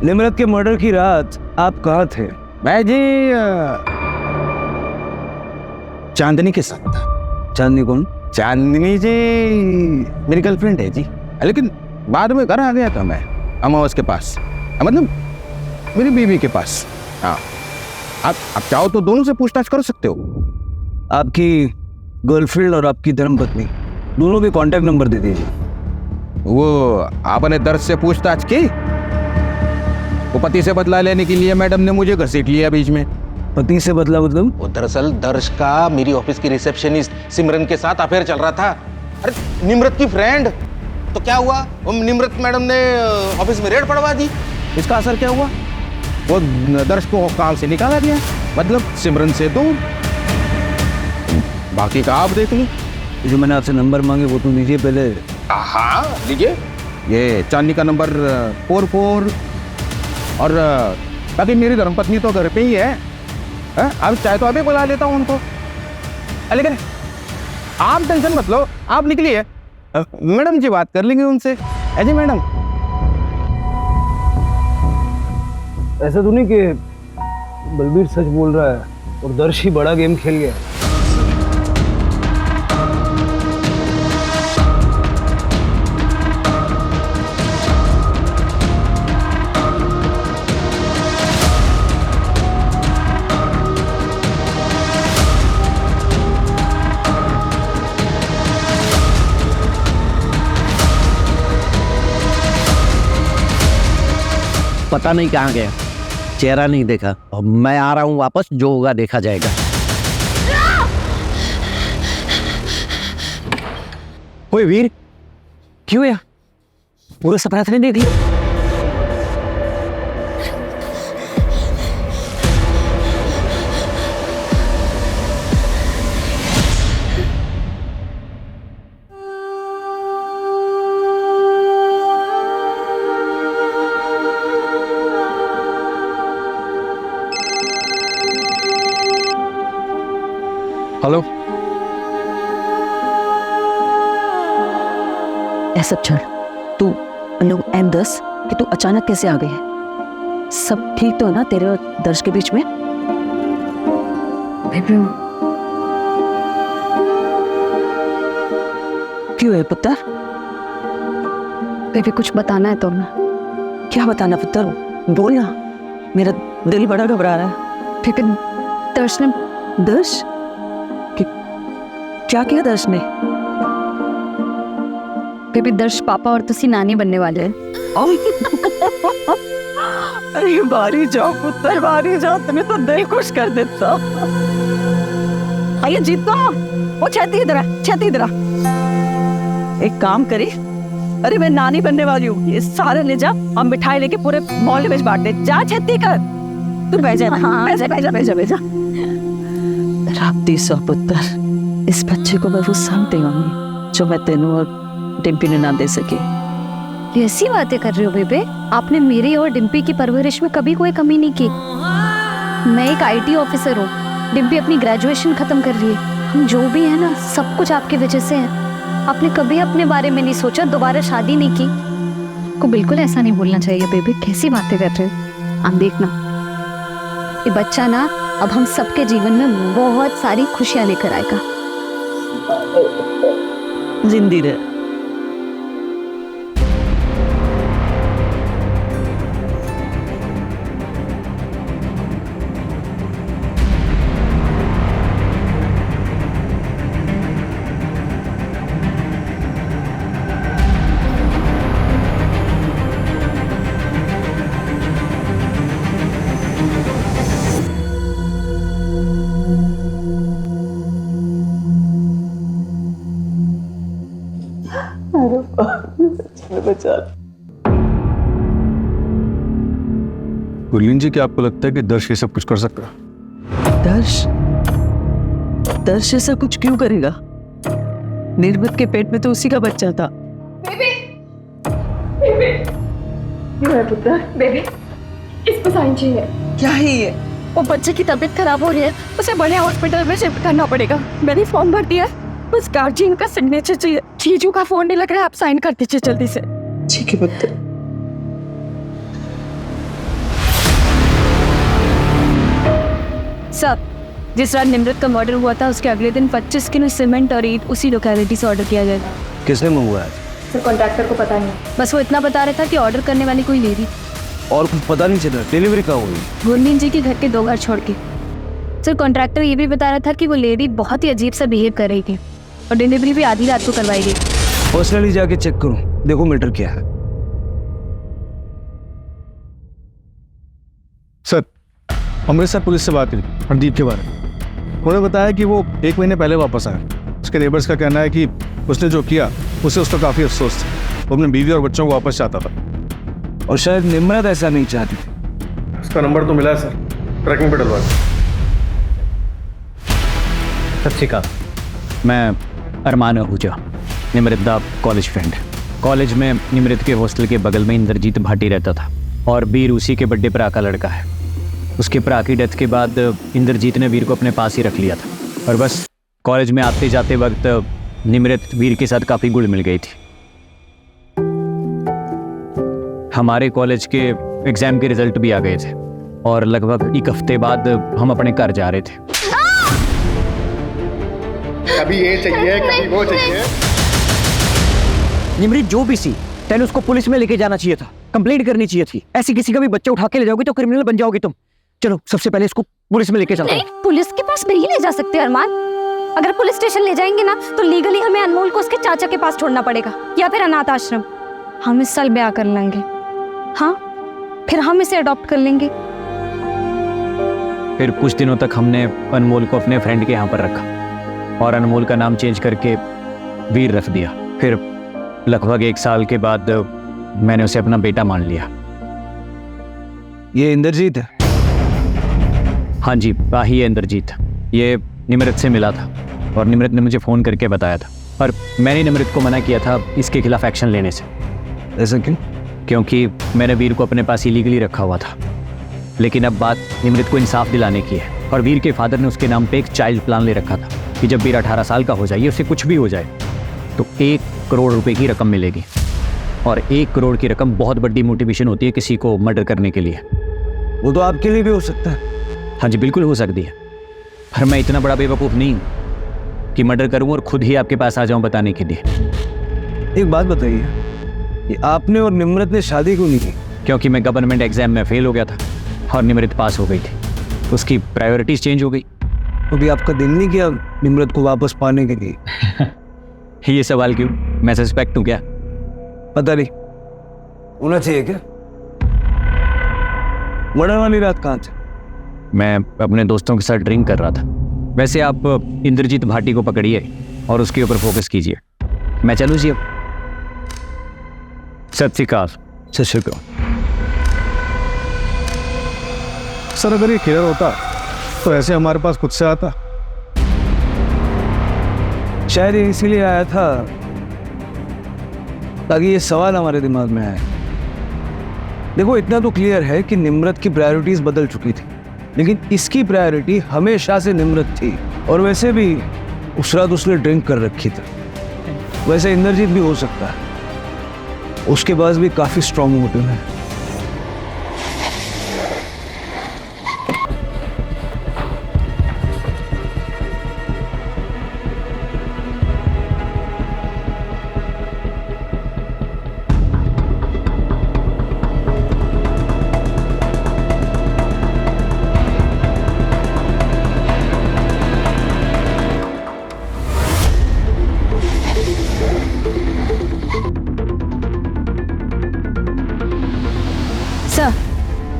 निम्रत के मर्डर की रात आप कहाँ थे? मैं जी चांदनी के साथ था। चांदनी कौन? चांदनी जी मेरी गर्लफ्रेंड है जी, लेकिन बाद में घर आ गया था मैं अमावस के पास, मतलब मेरी बीवी के पास। हाँ, आप चाहो तो दोनों से पूछताछ कर सकते हो। आपकी गर्लफ्रेंड और आपकी धर्मपत्नी दोनों के कांटेक्ट नंबर दे दीजिए। वो आपने दर्द से पूछताछ की? वो पति से बदला लेने के लिए मैडम ने मुझे घसीट लिया बीच में। पति से बदला मतलब? वो दरअसल दर्श का मेरी ऑफिस की रिसेप्शनिस्ट सिमरन के साथ अफेयर चल रहा था। अरे निम्रत की फ्रेंड, तो क्या हुआ, वो निम्रत मैडम ने ऑफिस में रेड पड़वा दी। इसका असर क्या हुआ? वो दर्श को काम से निकाला गया, मतलब सिमरन से दूर। बाकी का आप देख लो। जो मैंने आपसे नंबर मांगे वो तो दीजिए पहले। हाँ लीजिए, ये चांदनी का नंबर 44। और बाकी मेरी धर्मपत्नी तो घर पे ही है। अब चाहे तो अभी बुला लेता हूँ उनको, लेकिन आप टेंशन मत लो, आप निकलिए, मैडम जी बात कर लेंगे उनसे। जी मैडम, ऐसा तो नहीं कि बलबीर सच बोल रहा है और दर्श ही बड़ा गेम खेल गया? पता नहीं कहाँ गया, चेहरा नहीं देखा। अब मैं आ रहा हूँ वापस, जो होगा देखा जाएगा। ओए वीर, क्यों यार? पूरा सपना तो नहीं देख लिया? हेलो। ऐसा छोड़, तू लोग M10 कि तू अचानक कैसे आ गई है? सब ठीक तो है ना तेरे और दर्श के बीच में? क्यों है पुत्र? बेबी कुछ बताना है तुम्हें। क्या बताना पुत्र? बोल ना, मेरा दिल बड़ा घबरा रहा है। बेबी दर्श ने दर्श? क्या किया दर्श ने? बेबी दर्श पापा और तुसी नानी बनने वाले हैं। अरे बारी जाओ पुत्र, बारी जाओ, तुम्हें तो दिल खुश कर देता। आइए जीतो, वो छेती इधर, छेती इधर। एक काम करी, अरे मैं नानी बनने वाली हूँ, ये सारे ले जा और मिठाई लेके पूरे मोहल्ले में बांट दे। जा छेती कर, तू बह जा। हाँ, बह जा। राप्ती सौ पुत्र, इस बच्चे को मैं वो सब देंगी जो मैं तेनू और डिम्पी ने ना दे सकी। ऐसी बातें कर रहे हो बेबे? आपने मेरी और डिम्पी की परवरिश में कभी कोई कमी नहीं की। मैं एक IT ऑफिसर हूँ, डिम्पी अपनी ग्रेजुएशन खत्म कर रही है। हम जो भी है ना, सब कुछ आपकी वजह से है। आपने कभी अपने बारे में नहीं सोचा, दोबारा शादी नहीं की। को बिल्कुल ऐसा नहीं बोलना चाहिए बेबी, कैसी बातें कर रहे हो आप? देखना ये बच्चा ना अब हम सबके जीवन में बहुत सारी खुशियां लेकर आएगा। जिंदी रहे। गुरलीन जी, क्या आपको लगता है कि दर्श ये सब कुछ कर सकता है? दर्श ऐसा कुछ क्यों करेगा? निर्मत के पेट में तो उसी का बच्चा था। क्यों है पुत्र? बेबी इसको साइन चाहिए। क्या है ये? वो बच्चे की तबीयत खराब हो रही है, उसे बड़े हॉस्पिटल में शिफ्ट करना पड़ेगा। मैंने फॉर्म भर दिया है, बस गार्जियन का सिग्नेचर चाहिए। जीजू का फोन नहीं लग रहा है, आप साइन कर दीजिए जल्दी से। ठीक है पुत्र। सब जिस रात निमृत का मर्डर हुआ था, उसके अगले दिन 25 किलो सीमेंट और ईंट उसी लोकेलिटी से ऑर्डर किया जाएगा। किसने मंगवाया? सर कॉन्ट्रैक्टर को पता नहीं, बस वो इतना बता रहा था कि ऑर्डर करने वाली कोई लेडी। और कुछ पता नहीं चला? डिलीवरी कहाँ हुई? गुरलीन जी के घर के 2 घर छोड़ के। सर कॉन्ट्रैक्टर ये भी बता रहा था कि वो लेडी बहुत ही अजीब सा बिहेव कर रही थी और डिलीवरी भी आधी रात को करवाई गई। पर्सनली जाके चेक करो, देखो मीटर क्या है। सर अमृतसर पुलिस से बात हुई हरदीप के बारे में। उन्होंने बताया कि वो 1 महीने पहले वापस आया। उसके नेबर्स का कहना है कि उसने जो किया उसे उसका काफ़ी अफसोस था। वो अपने बीवी और बच्चों को वापस चाहता था। और शायद निम्रत ऐसा नहीं चाहती थी। उसका नंबर तो मिला है सर, ट्रैकिंग पे डलवा दो। सत श्री अकाल, मैं अरमान आहूजा, निमृत दा कॉलेज फ्रेंड। कॉलेज में निमृत के हॉस्टल के बगल में इंद्रजीत भाटी रहता था और वीर उसी के बर्थडे भरा का लड़का है। उसके भरा की डेथ के बाद इंद्रजीत ने वीर को अपने पास ही रख लिया था और बस कॉलेज में आते जाते वक्त निमृत वीर के साथ काफ़ी घुल मिल गई थी। हमारे कॉलेज के एग्ज़ाम के रिजल्ट भी आ गए थे और लगभग 1 हफ्ते बाद हम अपने घर जा रहे थे। कभी ये चाहिए, कभी वो चाहिए। निमृत जो भी सी, पहले उसको पुलिस में लेके जाना चाहिए था, कंप्लेंट करनी चाहिए थी। ऐसी किसी का भी बच्चा उठा के ले जाओगे तो क्रिमिनल बन जाओगे तुम। चलो सबसे पहले इसको पुलिस में लेके चलते हैं। पुलिस के पास नहीं ले जा सकते अरमान। अगर पुलिस स्टेशन ले जाएंगे ना तो लीगली हमें अनमोल को उसके चाचा के पास छोड़ना पड़ेगा या फिर अनाथ आश्रम। हम इस साल ब्याह कर लेंगे। हाँ फिर हम इसे अडॉप्ट कर लेंगे। फिर कुछ दिनों तक हमने अनमोल को अपने फ्रेंड के यहाँ पर रखा और अनमोल का नाम चेंज करके वीर रख दिया। फिर लगभग 1 साल के बाद मैंने उसे अपना बेटा मान लिया। ये इंद्रजीत है? हाँ जी, ही है इंद्रजीत। ये निमृत से मिला था और निमृत ने मुझे फ़ोन करके बताया था, पर मैंने निमृत को मना किया था इसके खिलाफ एक्शन लेने से। ऐसा क्यों? क्योंकि मैंने वीर को अपने पास इलीगली रखा हुआ था। लेकिन अब बात निमृत को इंसाफ दिलाने की है और वीर के फादर ने उसके नाम पे एक चाइल्ड प्लान ले रखा था कि जब वीर 18 साल का हो जाए, उसे कुछ भी हो जाए तो 1 करोड़ रुपए की रकम मिलेगी। और 1 करोड़ की रकम बहुत बड़ी मोटिवेशन होती है किसी को मर्डर करने के लिए। वो तो आपके लिए भी हो सकता है। हाँ जी, बिल्कुल हो सकती है, पर मैं इतना बड़ा बेवकूफ़ नहीं हूँ कि मर्डर करूँ और खुद ही आपके पास आ जाऊँ बताने के लिए। एक बात बताइए, ये आपने और निमृत ने शादी क्यों नहीं की? क्योंकि मैं गवर्नमेंट एग्जाम में फेल हो गया था और निमृत पास हो गई थी। उसकी प्रायोरिटीज चेंज हो गई। तो भी आपका दिल नहीं किया निमृत को वापस पाने के लिए? ये सवाल क्यों? मैं सस्पेक्ट हूँ क्या? पता नहीं, होना चाहिए क्या? मर्डर वाली रात कहाँ थे? मैं अपने दोस्तों के साथ ड्रिंक कर रहा था। वैसे आप इंद्रजीत भाटी को पकड़िए और उसके ऊपर फोकस कीजिए। मैं चलूँ जी अब? सत श्री अकाल। सत श्री अकाल। सर अगर ये क्लियर होता तो ऐसे हमारे पास खुद से आता। शायद ये इसीलिए आया था ताकि ये सवाल हमारे दिमाग में आए। देखो, इतना तो क्लियर है कि निमृत की प्रायोरिटीज बदल चुकी थी, लेकिन इसकी प्रायोरिटी हमेशा से निमृत थी। और वैसे भी उस रात उसने ड्रिंक कर रखी थी। वैसे इंद्रजीत भी हो सकता है, उसके पास भी काफी स्ट्रॉन्ग मोटिव है।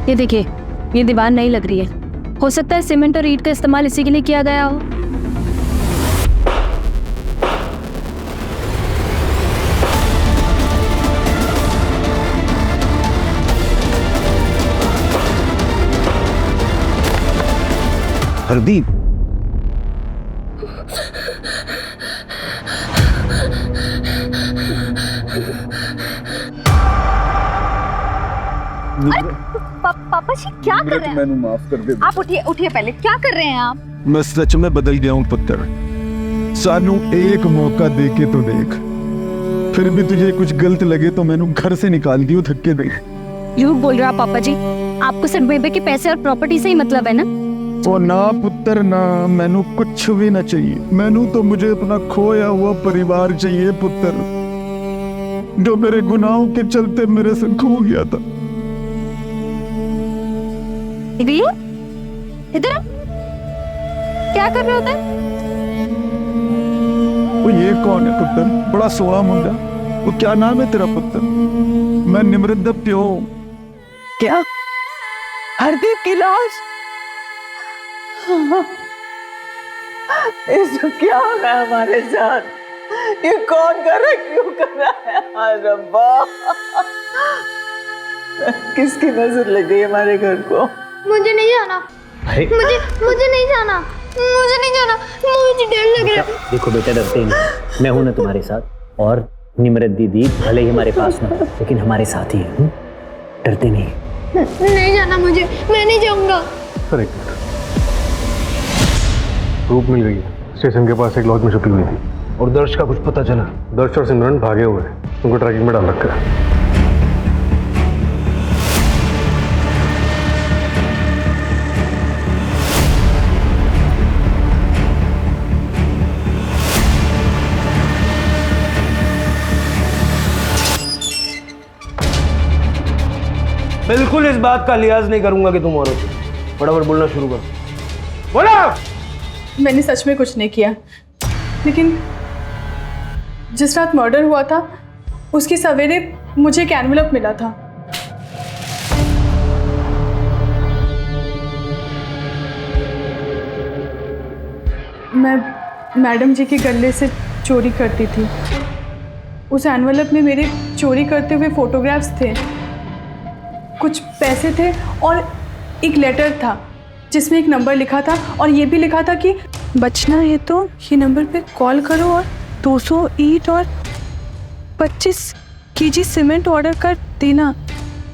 ये देखिए, ये दीवार नहीं लग रही है। हो सकता है सीमेंट और ईंट का इस्तेमाल इसी के लिए किया गया हो। हरदीप, पापा जी क्या कर रहे हैं? मैंने माफ कर दे। आप उठिए, उठिए पहले। क्या कर रहे हैं आप? मैं सच में बदल गया हूँ पुत्र। सानू एक मौका दे के तो देख, फिर भी तुझे कुछ गलत लगे तो मैंने घर से निकाल दियो धक्के दे। झूठ बोल रहे हो आप पापा जी। आपको सिर्फ बेबे के पैसे और प्रॉपर्टी से ही मतलब है ना? ओ ना पुत्र ना, मैनू कुछ भी ना चाहिए। मैनू तो मुझे अपना खोया हुआ परिवार चाहिए पुत्र, जो मेरे गुनाहों के चलते मेरे से खो गया था। इधर क्या कर रहे होते? वो ये कौन है पुत्र? बड़ा सोहा मुंडा। वो क्या नाम है तेरा पुत्र? मैं निमृत दा प्यो। क्या? हरदीप की लाश? ये क्या हो रहा है हमारे साथ? ये कौन कर रहा है? क्यों कर रहा है? हाय रब्बा, किसकी नजर लग गई हमारे घर को? मुझे नहीं जाना। मुझे नहीं जाना। मुझे नहीं जाना। मुझे डर लग रहा है। देखो बेटा, डरते नहीं, मैं हूं ना तुम्हारे साथ। और निमृत दीदी भले ही हमारे पास ना, लेकिन हमारे साथ ही है। डरते नहीं। नहीं जाना मुझे, मैं नहीं जाऊंगा। सर एक रूप मिल गई है, स्टेशन के पास एक लॉज में छुपी हुई थी, और दर्श का कुछ पता चला। दर्श और सिमरन भागे हुए हैं, उनको ट्रैकिंग में डाल रखा है। बिल्कुल इस बात का लिहाज नहीं करूंगा कि तुम औरत हो। फटाफट बोलना शुरू करो। बोला। मैंने सच में कुछ नहीं किया, लेकिन जिस रात मर्डर हुआ था उसकी सवेरे मुझे एक एनवेलप मिला था। मैं मैडम जी के गले से चोरी करती थी। उस एनवलप में मेरे चोरी करते हुए फोटोग्राफ्स थे, कुछ पैसे थे और एक लेटर था जिसमें एक नंबर लिखा था और ये भी लिखा था कि बचना है तो ये नंबर पे कॉल करो और 200 ईंट और 25 केजी सीमेंट ऑर्डर कर देना।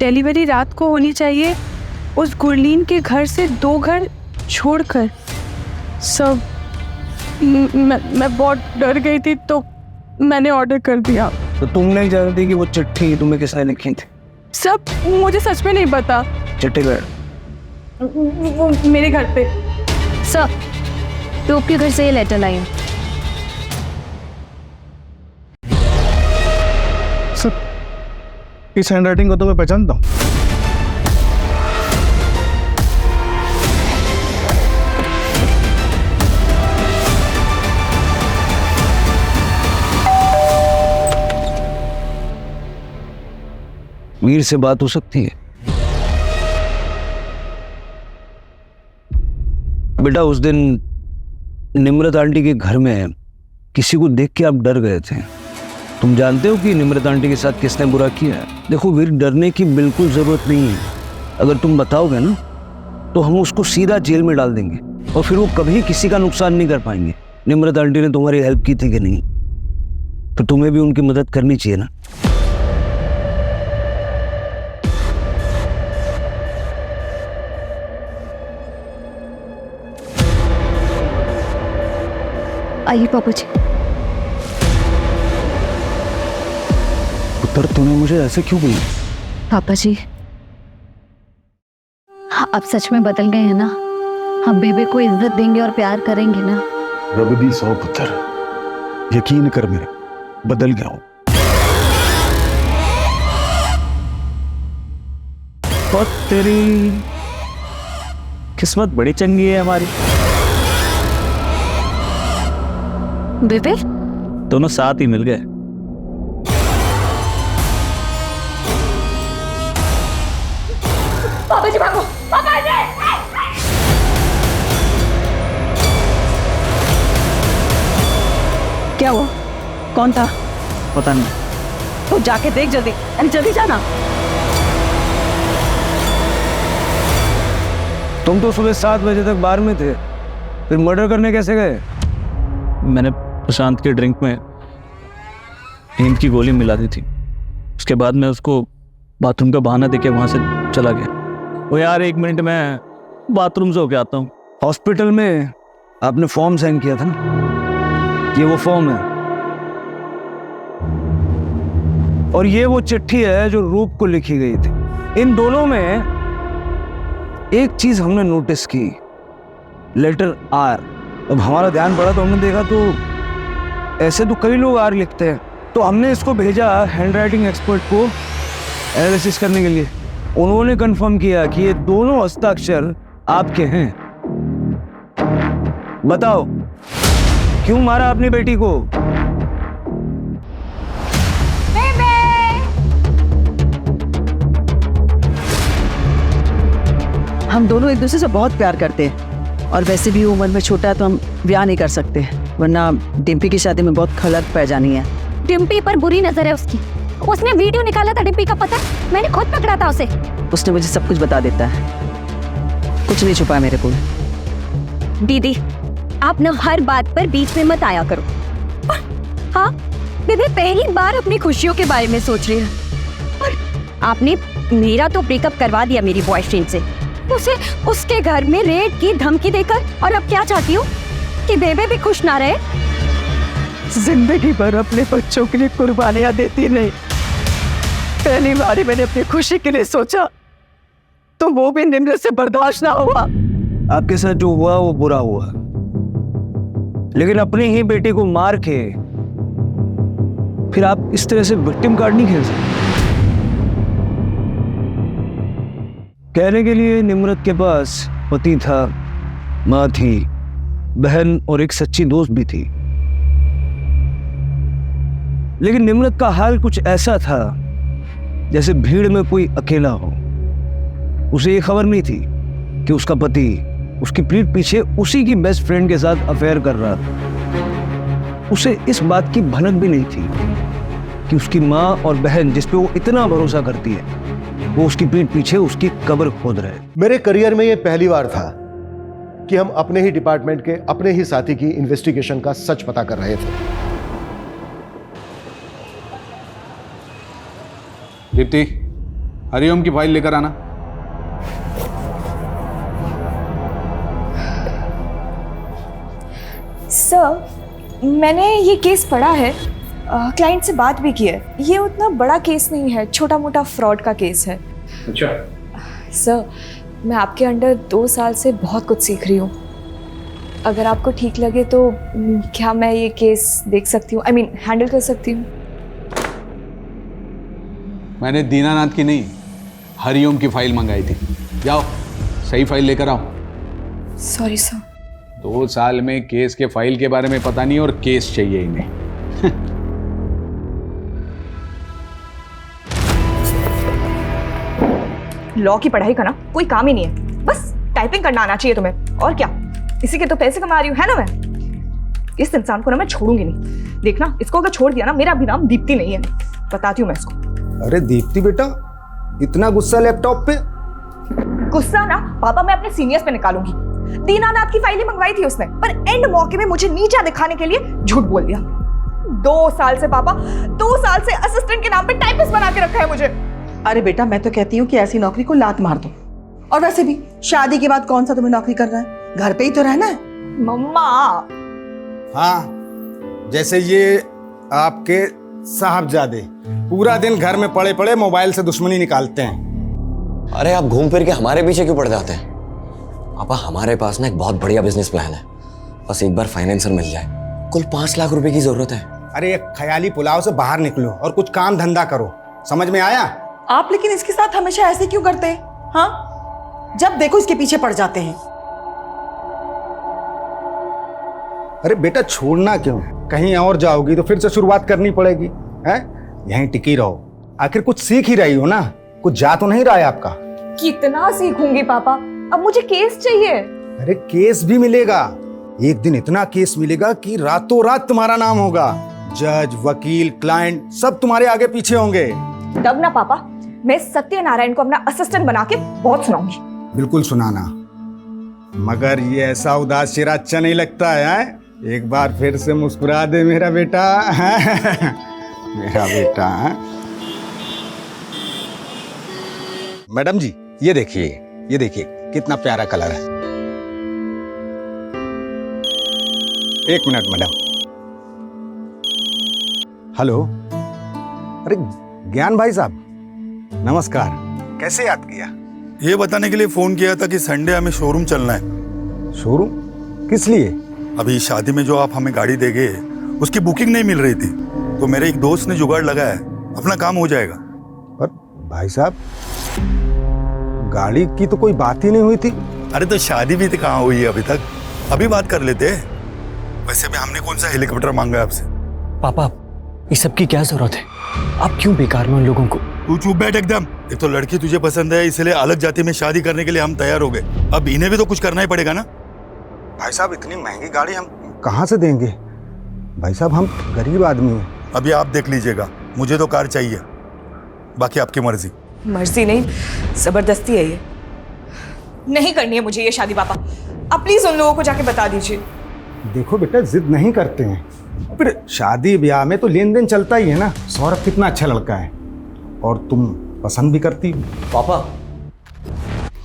डिलीवरी रात को होनी चाहिए उस गुरलीन के घर से 2 घर छोड़कर। सब मैं बहुत डर गई थी तो मैंने ऑर्डर कर दिया। तो तुम नहीं जानती कि वो चिट्ठी तुम्हें किसने लिखी थी? सब मुझे सच में नहीं पता। चिट्ठी गए वो मेरे घर पे। सर, तो आपके घर से ये लेटर लाई है। सर, इस हैंडराइटिंग को तो मैं पहचानता हूँ। वीर से बात हो सकती है? बेटा, उस दिन निम्रत आंटी के घर में किसी को देख के आप डर गए थे। तुम जानते हो कि निम्रत आंटी के साथ किसने बुरा किया है? देखो वीर, डरने की बिल्कुल जरूरत नहीं है। अगर तुम बताओगे ना तो हम उसको सीधा जेल में डाल देंगे और फिर वो कभी किसी का नुकसान नहीं कर पाएंगे। निम्रत आंटी ने तुम्हारी हेल्प की थी कि नहीं? तो तुम्हें भी उनकी मदद करनी चाहिए ना। आइए पापा जी। पुत्र, तूने मुझे ऐसे क्यों बोला? पापा जी, आप सच में बदल गए हैं ना? हम बेबे को इज्जत देंगे और प्यार करेंगे ना? रब दी सौ पुत्र, यकीन कर मेरे, बदल गया हूं। और तेरी किस्मत बड़ी चंगी है हमारी। बेबे, दोनों साथ ही मिल गए। पापा जी भागो, पापा जी! क्या हुआ? कौन था? पता नहीं। तो जाके देख जल्दी, अरे जल्दी जाना। तुम तो सुबह 7 बजे तक बार में थे, फिर मर्डर करने कैसे गए? मैंने प्रशांत के ड्रिंक में नींद की गोली मिला दी थी। उसके बाद मैं उसको बाथरूम का बहाना देके वहां से चला गया। वो यार 1 मिनट में बाथरूम से होके आता हूँ। हॉस्पिटल में आपने फॉर्म साइन किया था ना, ये वो फॉर्म है और ये वो चिट्ठी है जो रूप को लिखी गई थी। इन दोनों में एक चीज हमने नोटिस की, लेटर आर। अब हमारा ध्यान पड़ा तो हमने देखा तो ऐसे तो कई लोग आर लिखते हैं, तो हमने इसको भेजा हैंडराइटिंग एक्सपर्ट को एनालिसिस करने के लिए। उन्होंने कंफर्म किया कि ये दोनों हस्ताक्षर आपके हैं। बताओ, क्यों मारा अपनी बेटी को? हम दोनों एक दूसरे से बहुत प्यार करते हैं और वैसे भी उम्र में छोटा है तो हम ब्याह नहीं कर सकते, वरना डिम्पी की शादी में बहुत खलक पै जानी है। डिम्पी पर बुरी नजर है उसकी। उसने वीडियो निकाला था डिम्पी का, पता है? मैंने खुद पकड़ा था उसे। उसने मुझे सब कुछ बता देता है, कुछ नहीं छुपा मेरे को। दीदी, आप न हर बात पर बीच में मत आया करो। हाँ, बेबी पहली बार अपनी खुशियों के बारे में सोच रही है और आपने मेरा तो ब्रेकअप करवा दिया मेरी बॉयफ्रेंड से, उसे उसके घर में रेड की धमकी देकर। और अब क्या चाहती हूँ कि बेबे भी खुश ना रहे? जिंदगी भर अपने बच्चों के लिए कुर्बानियां देती नहीं, पहली बार मैंने अपनी खुशी के लिए सोचा तो वो भी निम्रत से बर्दाश्त ना हुआ। आपके साथ जो हुआ वो बुरा हुआ, लेकिन अपनी ही बेटी को मार के फिर आप इस तरह से विक्टिम कार्ड नहीं खेल सकते। कहने के लिए निम्रत के पास पति था, माँ थी, बहन और एक सच्ची दोस्त भी थी, लेकिन निम्रत का हाल कुछ ऐसा था जैसे भीड़ में कोई अकेला हो। उसे ये खबर नहीं थी कि उसका पति उसकी पीठ पीछे उसी की बेस्ट फ्रेंड के साथ अफेयर कर रहा था। उसे इस बात की भनक भी नहीं थी कि उसकी माँ और बहन जिस पे वो इतना भरोसा करती है वो उसकी पीठ पीछे उसकी कब्र खोद रहे। मेरे करियर में ये पहली बार था कि हम अपने ही डिपार्टमेंट के अपने ही साथी की इन्वेस्टिगेशन का सच पता कर रहे थे। दीप्ति, हरिओम की फाइल लेकर आना। सर, मैंने ये केस पढ़ा है, क्लाइंट से बात भी की है। ये उतना बड़ा केस नहीं है, छोटा मोटा फ्रॉड का केस है। अच्छा। सर, मैं आपके अंडर 2 साल से बहुत कुछ सीख रही हूँ। अगर आपको ठीक लगे तो क्या मैं ये केस देख सकती हूँ, हैंडल कर सकती हूँ? मैंने दीनानाथ की नहीं, हरिओम की फाइल मंगाई थी। जाओ सही फाइल लेकर आओ। Sorry sir. 2 साल में केस के फाइल के बारे में पता नहीं और केस चाहिए इन्हें। लॉ की पढ़ाई का ना कोई काम ही नहीं है, बस टाइपिंग करना आना चाहिए तुम्हें, और क्या। इसी के तो पैसे कमा रही हूँ, है ना। मैं इस इंसान को ना मैं छोड़ूंगी नहीं। देखना, इसको अगर छोड़ दिया ना, मेरा भी नाम दीप्ति नहीं है, बताती हूँ मैं इसको। अरे दीप्ति बेटा, इतना गुस्सा लैपटॉप पे? गुस्सा ना पापा मैं अपने सीनियर्स पे निकालूंगी। दीनानाथ की फाइलें मंगवाई थी उसने, पर एंड मौके में मुझे नीचा दिखाने के लिए झूठ बोल दिया। 2 साल से पापा, 2 साल से असिस्टेंट के नाम पे टाइपिस्ट बना के रखा है मुझे। अरे बेटा, मैं तो कहती हूँ कि ऐसी नौकरी को लात मार दो। और वैसे भी शादी के बाद कौन सा तुम्हें नौकरी करना है, घर पे ही तो रहना है। मम्मा। हाँ, जैसे ये आपके साहबजादे पूरा दिन घर में पड़े पड़े मोबाइल से दुश्मनी निकालते हैं। अरे आप घूम फिर के हमारे पीछे क्यों पड़ जाते हैं? पापा, हमारे पास ना एक बहुत बढ़िया बिजनेस प्लान है, बस एक बार फाइनेंसर मिल जाए। कुल 5 लाख रुपए की जरूरत है। अरे एक ख्याली पुलाव से बाहर निकलो और कुछ काम धंधा करो, समझ में आया? आप लेकिन इसके साथ हमेशा ऐसे क्यों करते हैं? हाँ, जब देखो इसके पीछे पड़ जाते हैं। अरे बेटा, छोड़ना क्यों? कहीं और जाओगी तो फिर से शुरुआत करनी पड़ेगी, हैं? यहीं टिकी रहो, आखिर कुछ सीख ही रही हो ना, कुछ जा तो नहीं रहा है आपका। कितना सीखूंगी पापा, अब मुझे केस चाहिए। अरे केस भी मिलेगा, एक दिन इतना केस मिलेगा कि रातों रात तुम्हारा नाम होगा। जज, वकील, क्लाइंट सब तुम्हारे आगे पीछे होंगे। तब ना पापा, मैं सत्यनारायण को अपना असिस्टेंट बना के बहुत सुनाऊंगी। बिल्कुल सुनाना, मगर ये ऐसा उदास चेहरा अच्छा नहीं लगता है। एक बार फिर से मुस्कुरा दे मेरा बेटा। मेरा बेटा। मैडम जी, ये देखिए कितना प्यारा कलर है। एक मिनट मैडम। हेलो, अरे ज्ञान भाई साहब, नमस्कार। कैसे याद किया? ये बताने के लिए फोन किया था कि संडे हमें शोरूम चलना है। शोरूम? किस लिए? अभी शादी में जो आप हमें गाड़ी देंगे उसकी बुकिंग नहीं मिल रही थी, तो मेरे एक दोस्त ने जुगाड़ लगाया है, अपना काम हो जाएगा। पर भाई साहब, गाड़ी की तो कोई बात ही नहीं हुई थी। अरे तो शादी भी तो कहाँ हुई है अभी तक, अभी बात कर लेते हैं। वैसे भी हमने कौन सा हेलीकॉप्टर मांगा है आपसे? पापा, इस सब की क्या जरूरत है? आप क्यों बेकार में उन लोगों को? तू चुप बैठ एकदम। एक तो लड़की तुझे पसंद है, इसलिए अलग जाति में शादी करने के लिए हम तैयार हो गए। अब इन्हें भी तो कुछ करना ही पड़ेगा ना। भाई साहब, इतनी महंगी गाड़ी हम कहाँ से देंगे? भाई साहब, हम गरीब आदमी हैं। अभी आप देख लीजिएगा, मुझे तो कार चाहिए, बाकी आपकी मर्जी। मर्जी नहीं, जबरदस्ती है ये। नहीं करनी है मुझे ये शादी पापा, आप प्लीज उन लोगों को जाके बता दीजिए। देखो बेटा, जिद नहीं करते हैं, फिर शादी ब्याह में तो लेन देन चलता ही है ना। सौरभ कितना अच्छा लड़का है और तुम पसंद भी करती हो। पापा,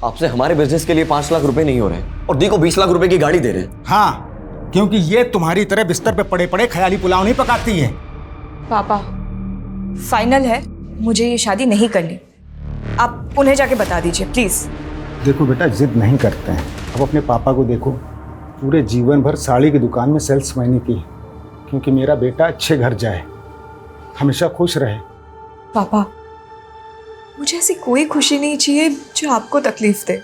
आपसे हमारे बिजनेस के लिए 5 लाख रुपए नहीं हो रहे और दी को 20 लाख रुपए की गाड़ी दे रहे हैं। हाँ, क्योंकि ये तुम्हारी तरह बिस्तर पे पड़े पड़े ख्याली पुलाव नहीं पकाती है। पापा, फाइनल है, मुझे ये शादी नहीं करनी। आप उन्हें जाके बता दीजिए प्लीज। देखो बेटा, जिद नहीं करते हैं। अब अपने पापा को देखो, पूरे जीवन भर साड़ी की दुकान में सेल्समैनी की, क्योंकि मेरा बेटा अच्छे घर जाए, हमेशा खुश रहे। पापा, मुझे ऐसी कोई खुशी नहीं चाहिए जो आपको तकलीफ दे।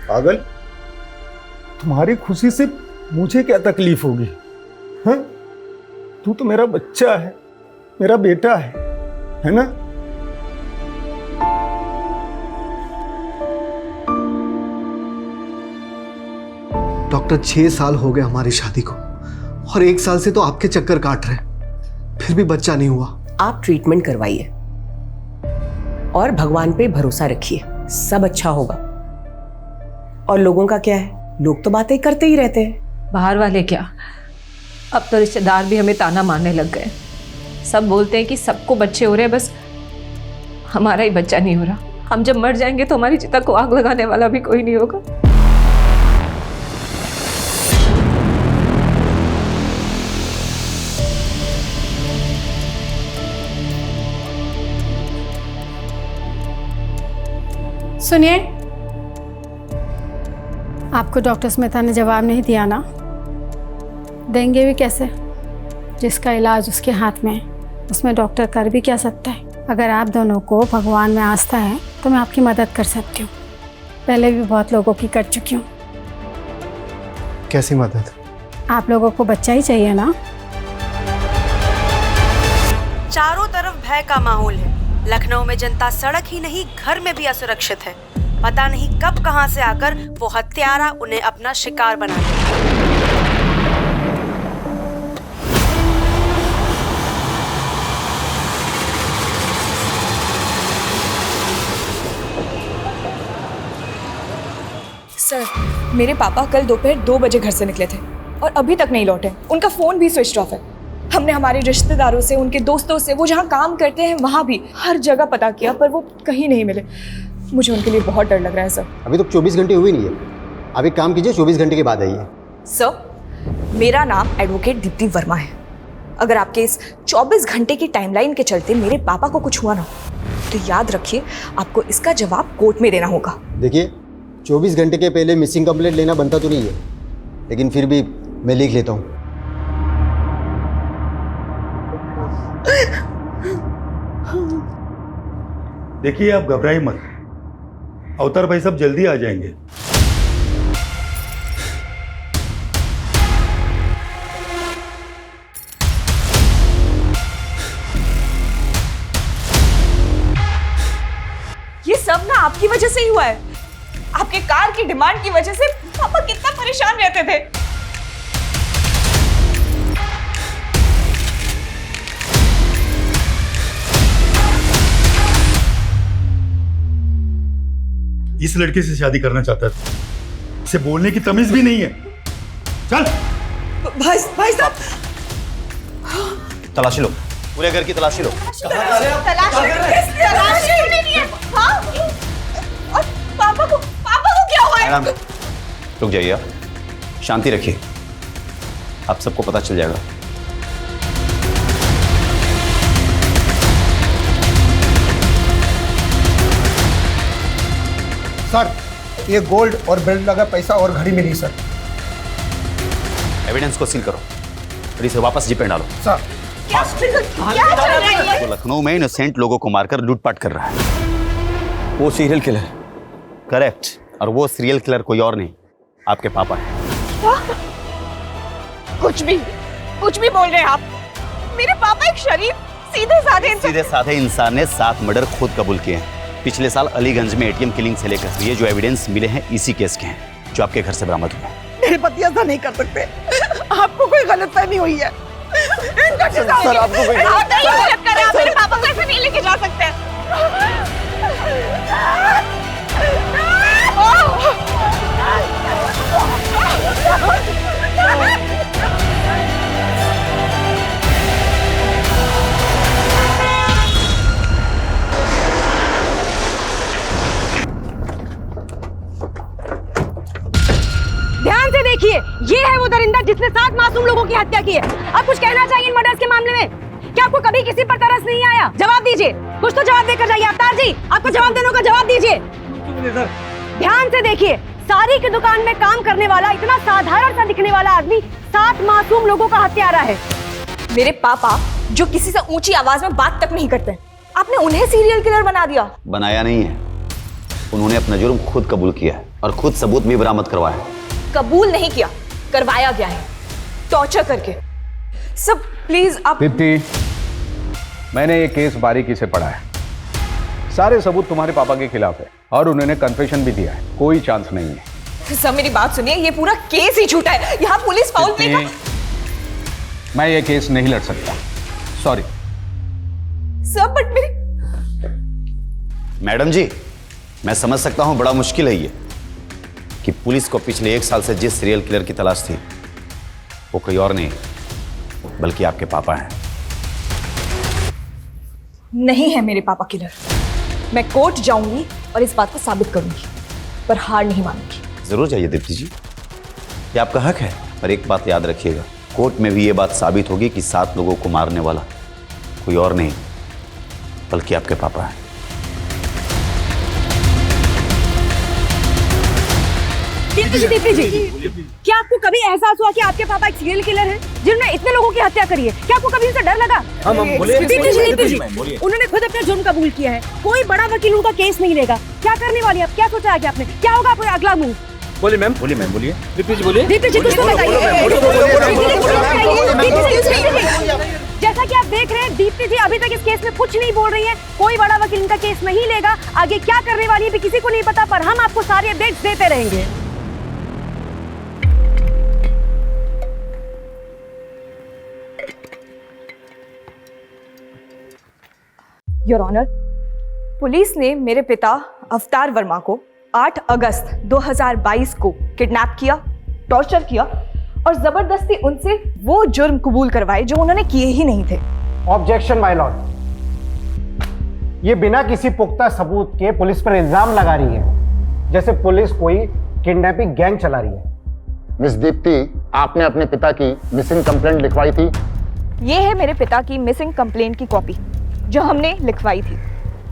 पागल, तुम्हारी खुशी से मुझे क्या तकलीफ होगी? हाँ, तू तो मेरा बच्चा है, मेरा बेटा है ना? डॉक्टर 6 साल हो गए हमारी शादी को, और 1 साल से तो आपके चक्कर काट रहे हैं, फिर भी बच्चा नहीं हुआ। आप ट्रीटमेंट करवाइए और भगवान पे भरोसा रखिए, सब अच्छा होगा। और लोगों का क्या है, लोग तो बातें करते ही रहते हैं। बाहर वाले क्या, अब तो रिश्तेदार भी हमें ताना मारने लग गए। सब बोलते हैं कि सबको बच्चे हो रहे हैं, बस हमारा ही बच्चा नहीं हो रहा। हम जब मर जाएंगे तो हमारी चिता को आग लगाने वाला भी कोई नहीं होगा। सुनिए, आपको डॉक्टर स्मिता ने जवाब नहीं दिया ना? देंगे भी कैसे? जिसका इलाज उसके हाथ में है, उसमें डॉक्टर कर भी क्या सकता है? अगर आप दोनों को भगवान में आस्था है तो मैं आपकी मदद कर सकती हूँ। पहले भी बहुत लोगों की कर चुकी हूँ। कैसी मदद? आप लोगों को बच्चा ही चाहिए ना? चारों तरफ भय का माहौल है। लखनऊ में जनता सड़क ही नहीं घर में भी असुरक्षित है। पता नहीं कब कहां से आकर वो हत्यारा उन्हें अपना शिकार बना ले। सर, मेरे पापा कल दोपहर 2 बजे घर से निकले थे और अभी तक नहीं लौटे। उनका फ़ोन भी स्विच ऑफ है। हमने हमारे रिश्तेदारों से, उनके दोस्तों से, वो जहाँ काम करते हैं वहाँ भी हर जगह पता किया, पर वो कहीं नहीं मिले। मुझे उनके लिए बहुत डर लग रहा है सर। अभी तो 24 घंटे हुए नहीं है। आप एक काम कीजिए, 24 घंटे के बाद आइए। सर, मेरा नाम एडवोकेट दीप्ति वर्मा है। अगर आपके इस 24 घंटे की टाइमलाइन के चलते मेरे पापा को कुछ हुआ ना, तो याद रखिए आपको इसका जवाब कोर्ट में देना होगा। देखिए, 24 घंटे के पहले मिसिंग कंप्लेंट लेना बनता तो नहीं है, लेकिन फिर भी मैं लिख लेता हूँ। देखिए, आप घबराइए मत, अवतार भाई सब जल्दी आ जाएंगे। ये सब ना आपकी वजह से ही हुआ है। आपके कार की डिमांड की वजह से पापा कितना परेशान रहते थे। इस लड़के से शादी करना चाहता था, इसे बोलने की तमीज भी नहीं है। चल भाई साहब, तलाशी लो, पूरे घर की तलाशी लो। पापा को क्या हुआ है? मैडम, रुक जाइए, आप शांति रखिए, आप सबको पता चल जाएगा। सर, ये गोल्ड और बेल्ट लगा पैसा और घड़ी मिली सर। एविडेंस को सील करो और इसे वापस जीप में डालो। सर, क्या चल रहा है? वो लखनऊ में इनोसेंट लोगों को मारकर लूटपाट कर रहा है। वो सीरियल किलर, करेक्ट, और वो सीरियल किलर कोई और नहीं, आपके पापा है। कुछ भी बोल रहे हैं आप। मेरे पापा एक शरीफ सीधे साधे इंसान ने 7 मर्डर खुद कबूल किए हैं। पिछले साल अलीगंज में एटीएम किलिंग से लेकर ये जो एविडेंस मिले हैं इसी केस के हैं, जो आपके घर से बरामद हुए। मेरे पति ऐसा नहीं कर सकते। आपको कोई गलतफहमी हुई है। सर, आपको कोई मेरे पापा को ऐसे नहीं लेके जा सकते। ध्यान से देखिए, ये है वो दरिंदा जिसने 7 मासूम लोगों की हत्या की है। अब कुछ कहना चाहिए इन मर्डर्स के मामले में? क्या आपको कभी किसी पर तरस नहीं आया? जवाब दीजिए, कुछ तो जवाब देकर जाइए। अवतार जी, आपको जवाब देने का जवाब दीजिए। ध्यान से देखिए, सारी की दुकान में काम करने वाला इतना साधारण सा दिखने वाला आदमी 7 मासूम लोगों का हत्यारा है। मेरे पापा जो किसी से ऊंची आवाज में बात तक नहीं करते, आपने उन्हें सीरियल किलर बना दिया। बनाया नहीं है, उन्होंने अपना जुर्म खुद कबूल किया है और खुद सबूत भी बरामद करवाया है। कबूल नहीं किया, करवाया गया है, टॉर्चर करके। सब प्लीज आप। दीप्ति, मैंने ये केस बारीकी से पढ़ा है। सारे सबूत तुम्हारे पापा के खिलाफ है और उन्होंने कन्फेशन भी दिया है। कोई चांस नहीं है। सब मेरी बात सुनिए, ये पूरा केस ही झूठा है। यहाँ पुलिस फाउल प्ले का। मैं ये केस नहीं लड़ सकता, सॉरी। सब बट मेरी। मैडम जी, मैं समझ सकता हूं बड़ा मुश्किल है ये कि पुलिस को पिछले 1 साल से जिस सीरियल किलर की तलाश थी वो कोई और नहीं बल्कि आपके पापा हैं। नहीं है मेरे पापा किलर। मैं कोर्ट जाऊंगी और इस बात को साबित करूंगी, पर हार नहीं मानूंगी। जरूर जाइए दीप्ति जी, ये आपका हक है, पर एक बात याद रखिएगा, कोर्ट में भी ये बात साबित होगी कि 7 लोगों को मारने वाला कोई और नहीं बल्कि आपके पापा हैं। दीप्ति जी, क्या आपको कभी एहसास हुआ कि आपके पापा एक सीरियल किलर हैं जिन्होंने इतने लोगों की हत्या करी है? क्या आपको कभी उनसे डर लगा? दीप्ति जी, उन्होंने खुद अपना जुर्म कबूल किया है। कोई बड़ा वकील उनका केस नहीं लेगा। क्या करने वाली आप? क्या सोचा है कि आपने? क्या होगा आपका अगला मूव? बोलिए मैम, बोलिए मैम, बोलिए। दीप्ति जी बोलिए। दीप्ति जी कुछ तो बताइए। जैसा कि आप देख रहे हैं, दीप्ति जी अभी तक इस केस में कुछ नहीं बोल रही हैं। कोई बड़ा वकील इनका केस नहीं लेगा। आगे क्या करने वाली है भी किसी को नहीं पता, पर हम आपको सारी अपडेट्स देते रहेंगे। योर ऑनर, पुलिस ने मेरे पिता अवतार वर्मा को 8 अगस्त 2022 को किडनैप किया, टॉर्चर किया और जबरदस्ती उनसे वो जुर्म कबूल करवाए जो उन्होंने किए ही नहीं थे। ऑब्जेक्शन माय लॉर्ड, ये बिना किसी पुख्ता सबूत के पुलिस पर इल्जाम लगा रही है, जैसे पुलिस कोई किडनैपिंग गैंग चला रही है। मिस दीप्ति, आपने अपने पिता की मिसिंग कंप्लेंट लिखवाई थी? ये है मेरे पिता की मिसिंग कंप्लेंट की कॉपी जो हमने लिखवाई थी।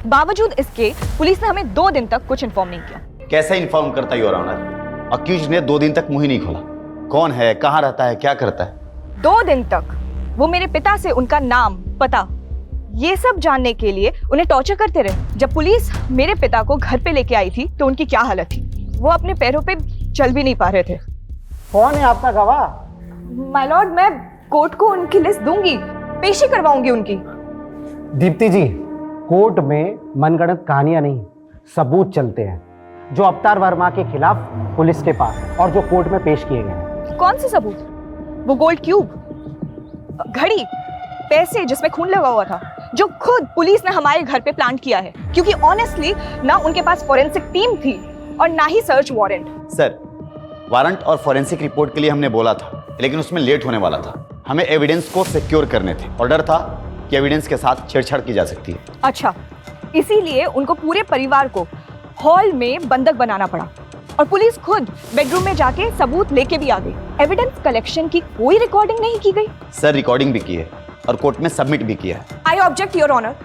बावजूद इसके पुलिस ने हमें 2 दिन तक कुछ इन्फॉर्म नहीं किया। कैसे इन्फॉर्म करता योर ऑनर? अक्यूज ने 2 दिन तक मुंह ही नहीं खोला। कौन है, कहां रहता है, क्या करता है? 2 दिन तक वो मेरे पिता से उनका नाम, पता, ये सब जानने के लिए उन्हें टॉर्चर करते रहे। जब पुलिस मेरे पिता को घर पे लेके आई थी तो उनकी क्या हालत थी, वो अपने पैरों पे चल भी नहीं पा रहे थे। कौन है आपका गवाह? माय लॉर्ड, मैं कोर्ट को उनकी लिस्ट दूंगी, पेशी करवाऊंगी उनकी। दीप्ति जी, कोर्ट में मनगढ़ंत कहानियां नहीं, सबूत चलते हैं जो अवतार वर्मा के खिलाफ पुलिस के पास है और जो कोर्ट में पेश किए गए हैं। कौन से सबूत? वो गोल्ड क्यूब, घड़ी, पैसे जिसमें खून लगा हुआ था, जो खुद पुलिस ने हमारे घर पे प्लांट किया है, क्योंकि ऑनेस्टली ना उनके पास फोरेंसिक टीम थी और ना ही सर्च वारंट। सर, वारंट और फोरेंसिक रिपोर्ट के लिए हमने बोला था, लेकिन उसमें लेट होने वाला था। हमें एविडेंस को सिक्योर करने थे और डर था कि एविडेंस के साथ छेड़छाड़ की जा सकती है। अच्छा, इसीलिए उनको पूरे परिवार को हॉल में बंधक बनाना पड़ा और पुलिस खुद बेडरूम में जाके सबूत लेके भी आ गई। एविडेंस कलेक्शन की कोई रिकॉर्डिंग नहीं की गई। सर, रिकॉर्डिंग भी की है और कोर्ट में सबमिट भी किया है। आई ऑब्जेक्ट योर ऑनर,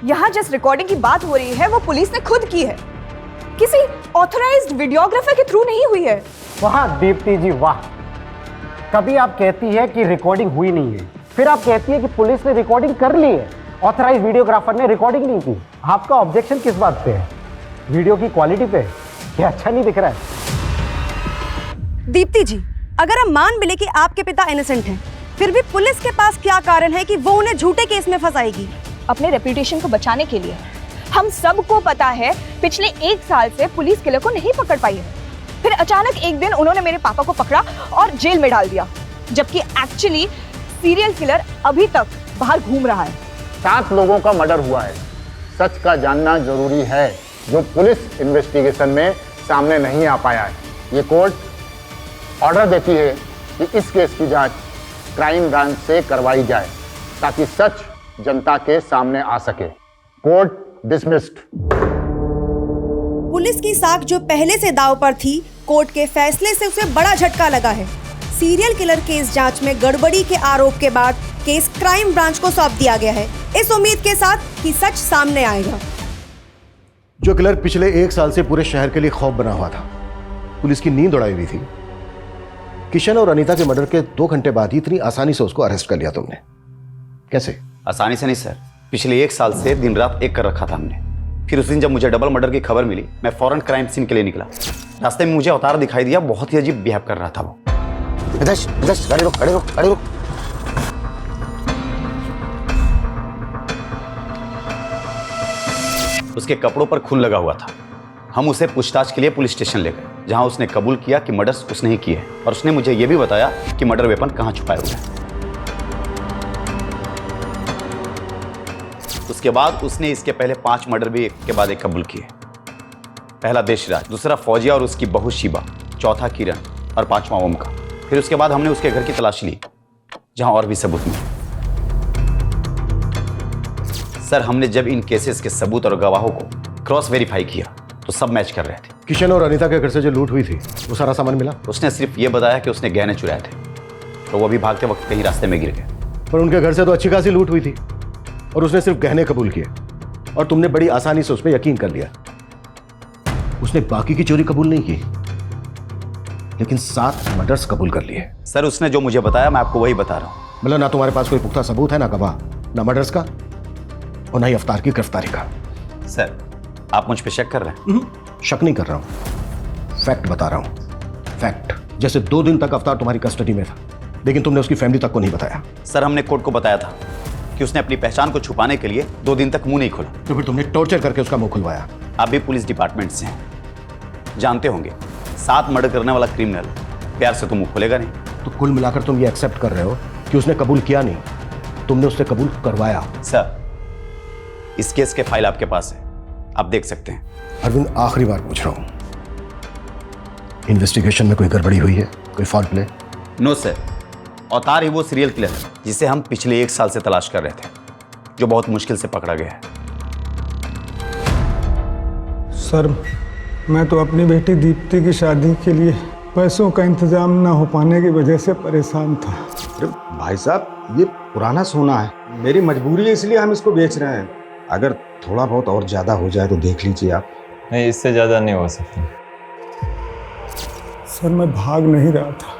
यहाँ जिस रिकॉर्डिंग की बात हो रही है वो पुलिस ने खुद की है, किसी ऑथराइज्ड वीडियोग्राफर के थ्रू नहीं हुई है। वाह दीप्ति जी वाह, कभी आप कहती है कि रिकॉर्डिंग हुई नहीं है, फिर आप कहती है कि पुलिस ने रिकॉर्डिंग कर ली है, ऑथराइज्ड वीडियोग्राफर ने रिकॉर्डिंग नहीं की। आपका ऑब्जेक्शन किस बात पे है? वीडियो की क्वालिटी पे? क्या अच्छा नहीं दिख रहा है? दीप्ति जी, अगर हम मान भी ले कि आपके पिता इनोसेंट हैं, फिर भी पुलिस के पास क्या कारण है कि वो उन्हें झूठे केस में फंसाएगी? अपने रेपुटेशन को बचाने के लिए। हम सबको पता है पिछले 1 साल से पुलिस किलर को नहीं पकड़ पाई है। फिर अचानक एक दिन उन्होंने मेरे पापा को पकड़ा और जेल में डाल दिया, जबकि एक्चुअली सीरियल किलर अभी तक बाहर घूम रहा है। 7 लोगों का मर्डर हुआ है। सच का जानना जरूरी है, जो पुलिस इन्वेस्टिगेशन में सामने नहीं आ पाया है। ये कोर्ट ऑर्डर देती है कि इस केस की जांच क्राइम ब्रांच से करवाई जाए ताकि सच जनता के सामने आ सके। Court dismissed. पुलिस की साख जो पहले से दांव पर थी, कोर्ट के फैसले से उसे बड़ा झटका लगा है। सीरियल किलर केस जांच में गड़बड़ी के आरोप के बाद केस क्राइम ब्रांच को सौंप दिया गया है, इस उम्मीद के साथ कि सच सामने आएगा। जो किलर पिछले 1 साल से पूरे शहर के लिए खौफ बना हुआ था, पुलिस की नींद उड़ाई हुई थी, किशन और अनीता के मर्डर के 2 घंटे बाद ही इतनी आसानी से उसको अरेस्ट कर लिया तुमने। कैसे? आसानी से नहीं सर, पिछले 1 साल से दिन रात एक कर रखा था हमने। फिर उस दिन जब मुझे डबल मर्डर की खबर मिली, मैं फौरन क्राइम सीन के लिए निकला। रास्ते में मुझे अवतार दिखाई दिया, बहुत ही अजीब बिहेव कर रहा था वो। गाड़ी रोक, गाड़ी रोक, गाड़ी रोक। उसके कपड़ों पर खून लगा हुआ था हम उसे पूछताछ के लिए पुलिस स्टेशन ले गए, जहां उसने कबूल किया कि मर्डर्स उसने ही किए और उसने मुझे यह भी बताया कि मर्डर वेपन कहां छुपाए हुए हैं। उसके बाद उसने इसके पहले 5 मर्डर भी एक के बाद एक कबूल किए। पहला देशराज, दूसरा फौजिया और उसकी बहू शिबा, चौथा किरण और 5वां ओमका। फिर उसके बाद हमने उसके घर की तलाशी ली, जहां और भी सबूत मिले। सर, हमने जब इन केसेस के सबूत और गवाहों को क्रॉस वेरीफाई किया तो सब मैच कर रहे थे। किशन और अनीता के घर से जो लूट हुई थी वो सारा सामान मिला? उसने सिर्फ ये बताया कि उसने गहने चुराए थे, तो वो भी भागते वक्त कहीं रास्ते में गिर गए। पर उनके घर से तो अच्छी खासी लूट हुई थी और उसने सिर्फ गहने कबूल किए और तुमने बड़ी आसानी से उस पर यकीन कर लिया। उसने बाकी की चोरी कबूल नहीं की, लेकिन 7 मर्डर्स कबूल कर लिए। सर, उसने जो मुझे बताया मैं आपको वही बता रहा हूँ। मतलब ना तुम्हारे पास कोई पुख्ता सबूत है, ना गवाह, ना मर्डर्स का और ना ही अफ्तार की गिरफ्तारी का। सर, आप मुझ पे शक कर रहे हैं? शक नहीं कर रहा हूं, फैक्ट बता रहा हूं। फैक्ट। जैसे 2 दिन तक अफ्तार तुम्हारी कस्टडी में था, लेकिन तुमने उसकी फैमिली तक को नहीं बताया। सर, हमने कोर्ट को बताया था कि उसने अपनी पहचान को छुपाने के लिए 2 दिन तक मुंह नहीं खोला। तो फिर तुमने टॉर्चर करके उसका मुंह खुलवाया। आप भी पुलिस डिपार्टमेंट से हैं, जानते होंगे 7 मर्डर करने वाला क्रिमिनल प्यार से तो मुंह खोलेगा नहीं। तो कुल मिलाकर तुम ये एक्सेप्ट कर रहे हो कि उसने कबूल किया नहीं, तुमने उससे कबूल करवाया। सर, इस केस के फाइल आपके पास है, आप देख सकते हैं। अरविंद, आखिरी बार पूछ रहा हूं, इन्वेस्टिगेशन में कोई गड़बड़ी हुई है, कोई फॉल्ट प्ले? नो सर, अवतार ही वो सीरियल किलर है जिसे हम पिछले 1 साल से तलाश कर रहे थे, जो बहुत मुश्किल से पकड़ा गया है। सर, मैं तो अपनी बेटी दीप्ति की शादी के लिए पैसों का इंतजाम ना हो पाने की वजह से परेशान था। अरे भाई साहब, ये पुराना सोना है, मेरी मजबूरी है, इसलिए हम इसको बेच रहे हैं। अगर थोड़ा बहुत और ज्यादा हो जाए तो देख लीजिए आप। नहीं, इससे ज्यादा नहीं हो सकता। सर, मैं भाग नहीं रहा था,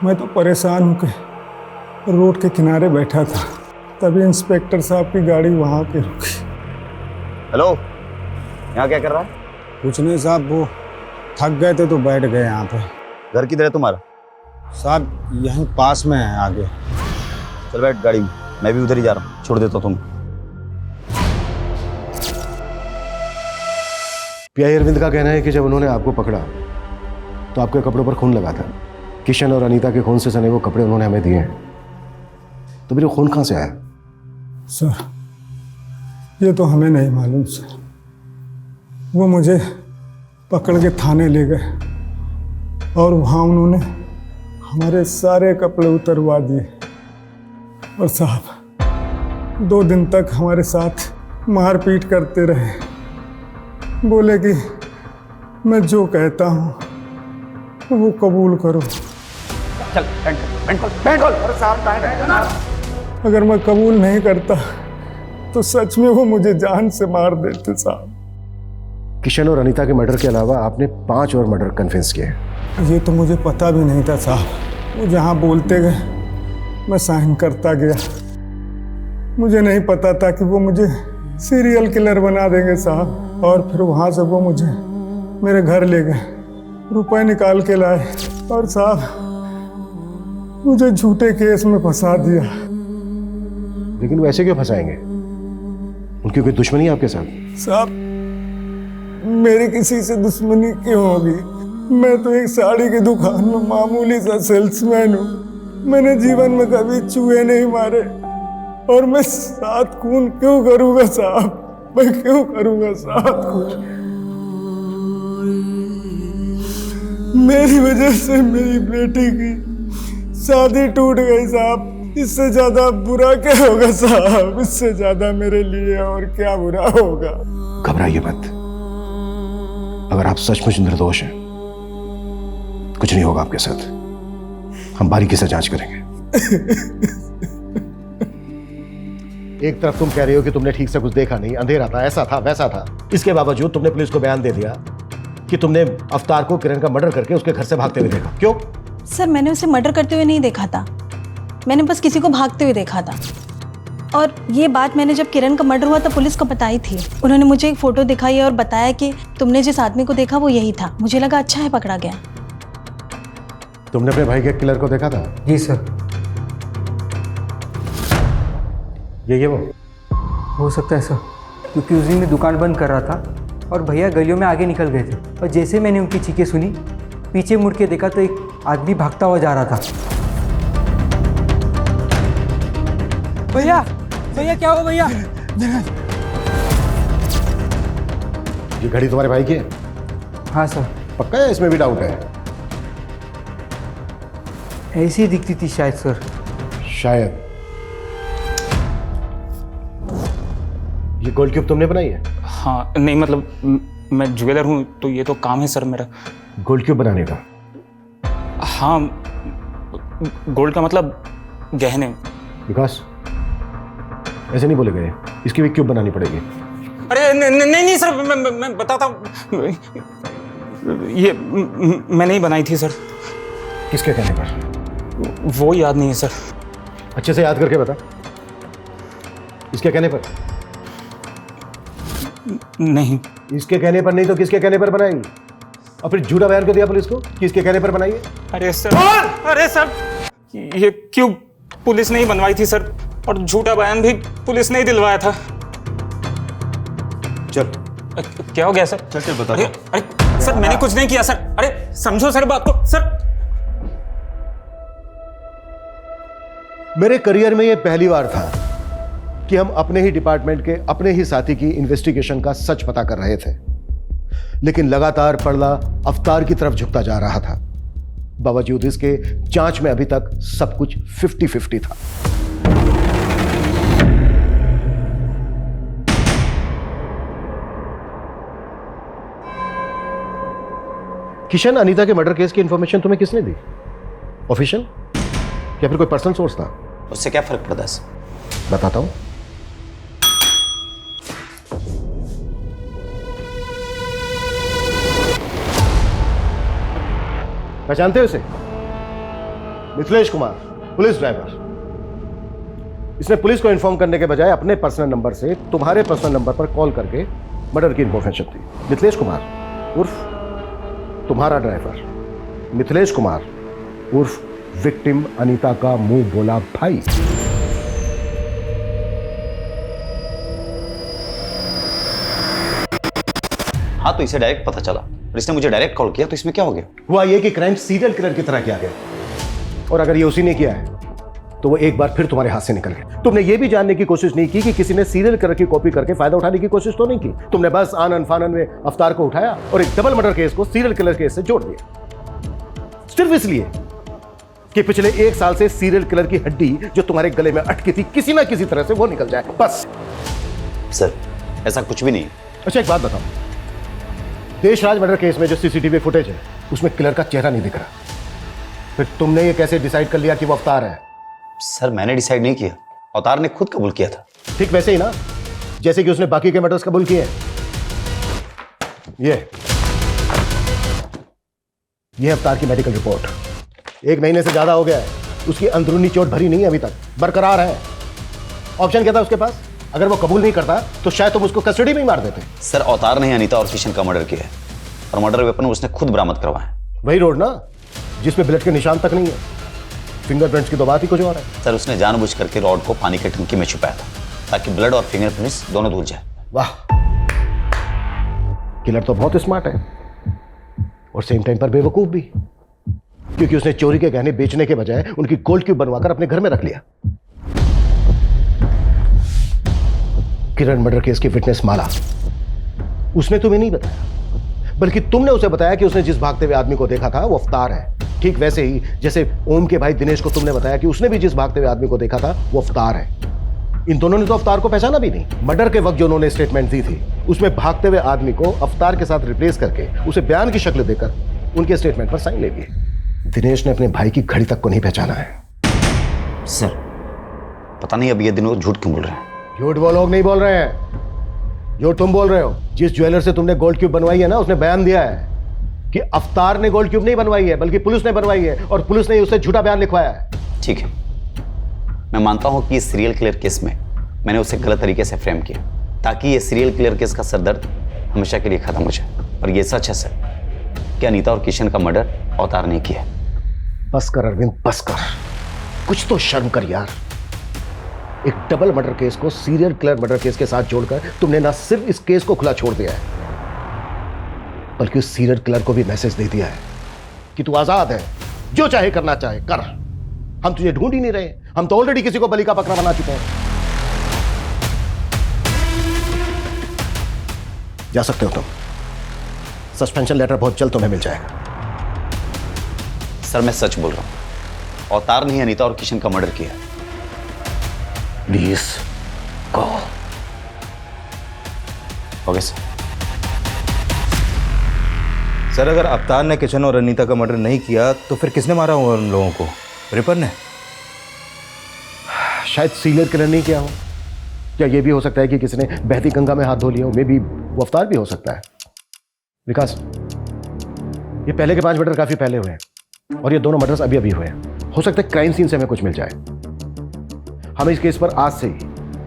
मैं तो परेशान होकर रोड के किनारे बैठा था, तभी इंस्पेक्टर साहब की गाड़ी वहां पे रुकी। हेलो, यहाँ क्या कर रहा है? कुछ नहीं साहब, वो थक गए थे तो बैठ गए यहाँ पे। घर किधर है तुम्हारा? साहब, यहीं पास में है आगे। चल बैठ गाड़ी में, मैं भी उधर ही जा रहा हूँ, छोड़ देता हूँ तुम। पीआई अरविंद का कहना है कि जब उन्होंने आपको पकड़ा तो आपके कपड़ों पर खून लगा था। किशन और अनीता के खून से सने वो कपड़े उन्होंने हमें दिए हैं, तो फिर वो खून कहां से आया? सर, ये तो हमें नहीं मालूम सर। वो मुझे पकड़ के थाने ले गए और वहाँ उन्होंने हमारे सारे कपड़े उतरवा दिए और साहब 2 दिन तक हमारे साथ मारपीट करते रहे। बोले कि मैं जो कहता हूँ वो कबूल करो। चल अगर मैं कबूल नहीं करता तो सच में वो मुझे जान से मार देते साहब। किशन और अनीता के मर्डर के अलावा आपने 5 और मर्डर कन्फेस किए। ये तो मुझे पता भी नहीं था साहब, वो जहाँ बोलते गए मैं साइन करता गया। मुझे नहीं पता था कि वो मुझे सीरियल किलर बना देंगे साहब। और फिर वहाँ से वो मुझे मेरे घर ले गए, रुपए निकाल के लाए और साहब मुझे झूठे केस में फंसा दिया। लेकिन वैसे क्यों फंसाएंगे? उनकी कोई दुश्मनी है आपके साथ? साहब, मेरी किसी से दुश्मनी क्यों होगी? मैं तो एक साड़ी की दुकान में मामूली सा सेल्समैन हूँ। मैंने जीवन में कभी चूहे नहीं मारे और मैं 7 खून क्यों करूँगा साहब? मैं क्यों करूँगा 7 खून? मेरी वजह से मेरी बेटी की शादी टूट गई साहब। इससे ज्यादा बुरा क्या होगा साहब? इससे ज्यादा मेरे लिए और क्या बुरा होगा? घबराइए मत, अगर आप सचमुच निर्दोष हैं कुछ नहीं होगा आपके साथ, हम बारीकी से जांच करेंगे। एक तरफ तुम कह रही हो कि तुमने ठीक से कुछ देखा नहीं, अंधेरा था, ऐसा था वैसा था, इसके बावजूद तुमने पुलिस को बयान दे दिया कि तुमने अफ्तार को किरण का मर्डर करके उसके घर से भागते हुए देखा। क्यों? सर, मैंने उसे मर्डर करते हुए नहीं देखा था, मैंने बस किसी को भागते हुए देखा था। और ये बात मैंने जब किरण का मर्डर हुआ तब पुलिस को बताई थी। उन्होंने मुझे एक फ़ोटो दिखाई और बताया कि तुमने जिस आदमी को देखा वो यही था। मुझे लगा अच्छा है पकड़ा गया। तुमने अपने भाई के किलर को देखा था? जी सर। ये वो हो सकता है सर, क्योंकि उस दिन मैं दुकान बंद कर रहा था और भैया गलियों में आगे निकल गए थे। और जैसे मैंने उनकी चीखें सुनी, पीछे मुड़ के देखा तो एक आदमी भागता हुआ जा रहा था। भैया भैया क्या हुआ भैया? ये घड़ी तुम्हारे भाई की है? हाँ सर। पक्का है इसमें भी डाउट है? ऐसी दिखती थी शायद सर। शायद। ये गोल्ड क्यूब तुमने बनाई है? हाँ नहीं मतलब मैं ज्वेलर हूँ तो ये तो काम है सर मेरा। गोल्ड क्यूब बनाने का? हाँ गोल्ड का मतलब गहने। विकास ऐसे नहीं बोले गए, इसकी भी क्यूब बनानी पड़ेगी। अरे नहीं सर, मैं बताता हूँ। ये मैंने ही बनाई थी सर। किसके कहने पर? वो याद नहीं है सर। अच्छे से याद करके बता। इसके कहने पर? नहीं। इसके कहने पर नहीं तो किसके कहने पर बनाएंगे? और फिर झूठा बयान कर दिया पुलिस को कि इसके कहने पर बनाइए। अरे सर ये क्यों पुलिस ने ही बनवाई थी सर, और झूठा बयान भी पुलिस ने ही दिलवाया था। चल क्या हो गया सर? चल बता। अरे सर मैंने कुछ नहीं किया सर। अरे समझो सर बात को सर। मेरे करियर में यह पहली बार था कि हम अपने ही डिपार्टमेंट के अपने ही साथी की इन्वेस्टिगेशन का सच पता कर रहे थे, लेकिन लगातार पड़ला अवतार की तरफ झुकता जा रहा था। बावजूद इसके जांच में अभी तक सब कुछ 50-50 था। किशन अनीता के मर्डर केस की इंफॉर्मेशन तुम्हें किसने दी? ऑफिशियल या फिर कोई पर्सनल सोर्स था? उससे क्या फर्क पड़ता है सर? बताता हूं। पहचानते हो इसे? Mithilesh Kumar, police driver. इसने पुलिस को इन्फॉर्म करने के बजाय अपने पर्सनल नंबर से तुम्हारे पर्सनल नंबर पर कॉल करके मर्डर की इन्फॉर्मेशन दी। मिथिलेश कुमार उर्फ तुम्हारा ड्राइवर, मिथिलेश कुमार उर्फ विक्टिम अनीता का मुंह बोला भाई। हाँ तो इसे डायरेक्ट पता चला और इसने मुझे डायरेक्ट कॉल किया, तो इसमें क्या हो गया? हुआ ये कि क्राइम सीरियल किलर की तरह किया गया, और अगर ये उसी ने किया है तो वो एक बार फिर तुम्हारे हाथ से निकल गए। तुमने ये भी जानने की कोशिश नहीं की कि किसी ने सीरियल किलर की कॉपी करके फायदा उठाने की कोशिश तो नहीं की। तुमने बस आनन फानन में अवतार को उठाया और एक डबल मर्डर केस को सीरियल किलर केस से जोड़ दिया, सिर्फ इसलिए कि पिछले 1 साल से सीरियल किलर की हड्डी जो तुम्हारे गले में अटकी थी किसी ना किसी तरह से वो निकल जाए, बस। सर ऐसा कुछ भी नहीं। अच्छा एक बात बताओ, देशराज मर्डर केस में जो सीसीटीवी फुटेज है उसमें किलर का चेहरा नहीं दिख रहा, फिर तुमने ये कैसे डिसाइड कर लिया कि वो अवतार है? सर मैंने डिसाइड नहीं किया, अवतार ने खुद कबूल किया था। ठीक वैसे ही ना जैसे कि उसने बाकी के मर्डर्स कबूल किए। ये अवतार की मेडिकल रिपोर्ट 1 महीने से ज्यादा हो गया है, उसकी अंदरूनी चोट भरी नहीं है, अभी तक बरकरार है। ऑप्शन क्या था उसके पास? अगर वो कबूल नहीं करता तो शायद तुम उसको कस्टडी में ही मार देते। सर अवतार ने अनीता और किशन का मर्डर किया है और मर्डर वेपन उसने खुद बरामद करवाया। वही रोड ना जिसमें ब्लड के निशान तक नहीं है, फिंगरप्रिंट्स की तो बात ही कुछ और है। सर उसने जानबूझ करके रॉड को पानी की टंकी में छुपाया था ताकि ब्लड और फिंगरप्रिंट्स दोनों धुल जाए। वाह, किलर तो बहुत स्मार्ट है और सेम टाइम पर बेवकूफ भी, क्योंकि उसने चोरी के गहने बेचने के बजाय उनकी गोल्ड क्यूब बनवाकर अपने घर में रख लिया। किरण मर्डर केस की विटनेस माला, उसने तुम्हें नहीं बताया बल्कि तुमने उसे बताया कि उसने जिस भागते हुए आदमी को देखा था वो अवतार है। ठीक वैसे ही जैसे ओम के भाई दिनेश को तुमने बताया कि उसने भी जिस भागते हुए आदमी को देखा था वो अवतार है। इन दोनों ने तो अवतार को पहचाना भी नहीं। मर्डर के वक्त जो उन्होंने स्टेटमेंट दी थी उसमें भागते हुए आदमी को अवतार के साथ रिप्लेस करके उसे बयान की शक्ल देकर उनके स्टेटमेंट पर साइन ले लिए। दिनेश ने अपने भाई की घड़ी तक को नहीं पहचाना है। सर पता नहीं अब ये दिन वो झूठ क्यों बोल रहे हैं। झूठ वो लोग नहीं बोल रहे हैं जो तुम बोल रहे हो। जिस ज्वेलर से तुमने गोल्ड क्यूब बनवाई है ना, उसने बयान दिया है कि अवतार ने गोल्ड क्यूब नहीं बनवाई है बल्कि पुलिस ने बनवाई है, और पुलिस ने उससे झूठा बयान लिखवाया है। ठीक है, मैं मानता हूं कि इस सीरियल किलर केस में मैंने उसे गलत तरीके से फ्रेम किया ताकि ये सीरियल किलर केस का सरदर्द हमेशा के लिए खत्म हो जाए। और ये सच है सर कि अनीता और किशन का मर्डर अवतार ने किया। बस कर अरविंद, बस कर, कुछ तो शर्म कर यार। एक डबल मर्डर केस को सीरियल किलर मर्डर केस के साथ जोड़कर तुमने ना सिर्फ इस केस को खुला छोड़ दिया है बल्कि उस सीरियल किलर को भी मैसेज दे दिया है कि तू आजाद है, जो चाहे करना चाहे कर। हम तुझे ढूंढ ही नहीं रहे, हम तो ऑलरेडी किसी को बलि का बकरा बना चुके हैं। जा सकते हो तुम, सस्पेंशन लेटर बहुत जल्द तुम्हें मिल जाएगा। सर मैं सच बोल रहा हूं, अवतार ने अनीता और किशन का मर्डर किया। Please go. Okay sir. Sir अगर अवतार ने किशन और अनीता का मर्डर नहीं किया तो फिर किसने मारा होगा उन लोगों को? रिपर ने? शायद सीरियल किलर नहीं किया हो, या ये भी हो सकता है कि किसी ने बहती गंगा में हाथ धो लिया हो। मे बी वो अवतार भी हो सकता है। विकास, ये पहले के 5 मर्डर काफी पहले हुए हैं और ये दोनों मर्डर्स अभी अभी हुए हैं। हो सकता है क्राइम सीन से हमें कुछ मिल जाए। हमें इस केस पर आज से ही,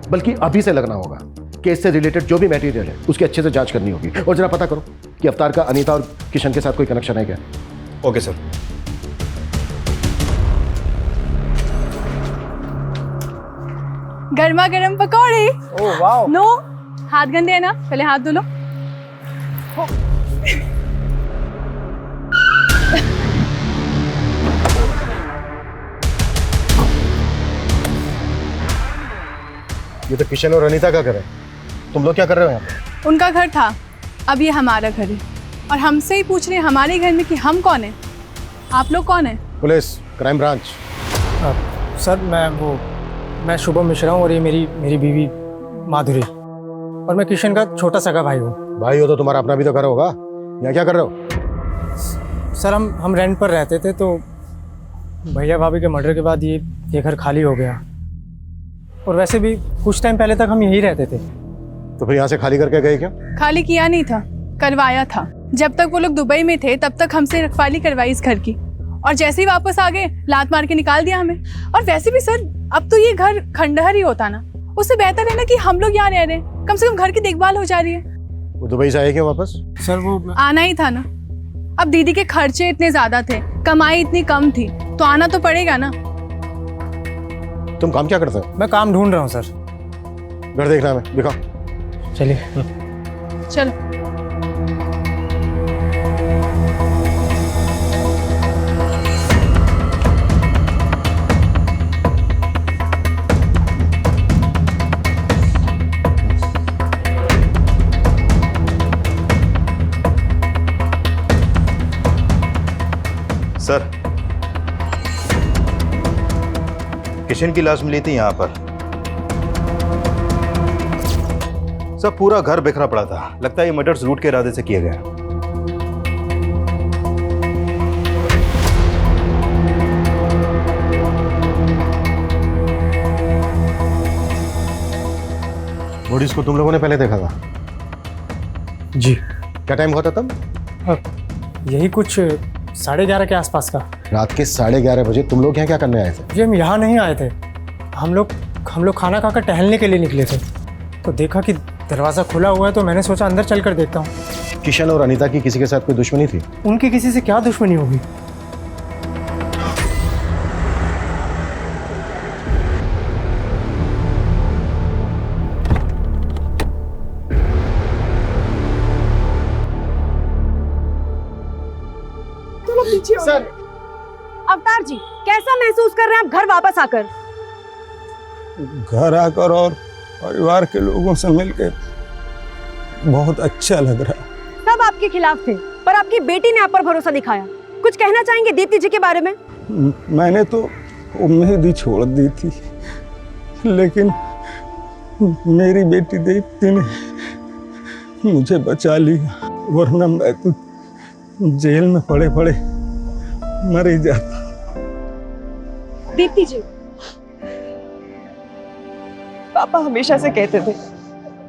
बल्कि अभी से लगना होगा। केस से रिलेटेड जो भी मटेरियल है उसकी अच्छे से जांच करनी होगी। और जरा पता करो कि अवतार का अनीता और किशन के साथ कोई कनेक्शन है क्या। Okay sir. गर्मा गर्म पकौड़े। ओह वाह। नो, हाथ गंदे है ना, पहले हाथ धो लो। ये तो किशन और अनीता का घर है, तुम लोग क्या कर रहे हो यहाँ पे? उनका घर था, अब ये हमारा घर है और हमसे ही पूछ रहे हैं हमारे घर में कि हम कौन है। आप लोग कौन है? Police, crime branch. सर मैं शुभम मिश्रा हूँ और ये मेरी बीवी माधुरी, और मैं किशन का छोटा सगा भाई हूँ। भाई हो तो तुम्हारा अपना भी तो घर होगा, यहाँ क्या कर रहे हो? सर हम रेंट पर रहते थे, तो भैया भाभी के मर्डर के बाद ये घर खाली हो गया, और वैसे भी कुछ टाइम पहले तक हम यहीं रहते थे। तो फिर यहाँ से खाली करके गए क्यों? खाली किया नहीं था, करवाया था। जब तक वो लोग दुबई में थे तब तक हमसे रखवाली करवाई इस घर की, और जैसे ही वापस आ गए लात मार के निकाल दिया हमें। और वैसे भी सर अब तो ये घर खंडहर ही होता ना, उससे बेहतर है ना कि हम लोग यहाँ रह रहे हैं, कम से कम घर की देखभाल हो जा रही है। वो दुबई से आए क्यों वापस? सर वो आना ही था ना, अब दीदी के खर्चे इतने ज्यादा थे, कमाई इतनी कम थी, तो आना तो पड़ेगा ना। तुम काम क्या करते हो? मैं काम ढूंढ रहा हूँ सर। घर देखना है, मैं दिखाओ। चलिए चलो। सर किशन की लाश मिली थी यहाँ पर। सर पूरा घर बिखरा पड़ा था, लगता है ये मर्डर्स लूट के इरादे से किया गया। बॉडीज को तुम लोगों ने पहले देखा था? जी। क्या टाइम हुआ था तब? यही कुछ 11:30 के आसपास का। रात के 11:30 बजे तुम लोग यहाँ क्या करने आए थे? जी हम यहाँ नहीं आए थे, हम लोग खाना खाकर टहलने के लिए निकले थे, तो देखा कि दरवाज़ा खुला हुआ है, तो मैंने सोचा अंदर चलकर देखता हूँ। किशन और अनीता की किसी के साथ कोई दुश्मनी थी? उनकी किसी से क्या दुश्मनी होगी? सर अवतार जी, कैसा महसूस कर रहे हैं आप घर वापस आकर? घर आकर और परिवार के लोगों से मिलकर बहुत अच्छा लग रहा है। सब आपके खिलाफ थे, पर आपकी बेटी ने आप पर भरोसा दिखाया। कुछ कहना चाहेंगे दीप्ति जी के बारे में? मैंने तो उम्मीद ही छोड़ दी थी, लेकिन मेरी बेटी दीप्ति ने मुझे बचा लिया, वरना मैं तो जेल में पड़े पड़े मर ही जाता। दीप्ति जी, पापा हमेशा से कहते थे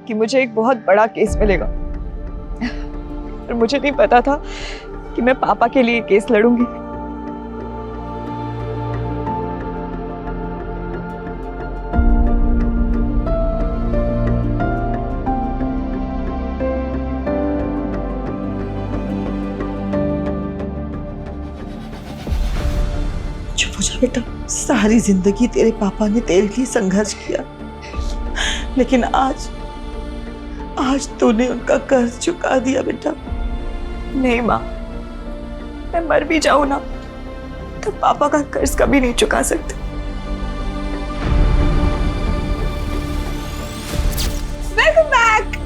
कि मुझे एक बहुत बड़ा केस मिलेगा, पर मुझे नहीं पता था कि मैं पापा के लिए केस लड़ूंगी। चुप हो जा बेटा, सारी जिंदगी तेरे पापा ने तेरे लिए संघर्ष किया, लेकिन आज तूने उनका कर्ज चुका दिया बेटा। नहीं माँ, मैं मर भी जाऊं ना तो पापा का कर्ज कभी नहीं चुका सकती। Welcome back.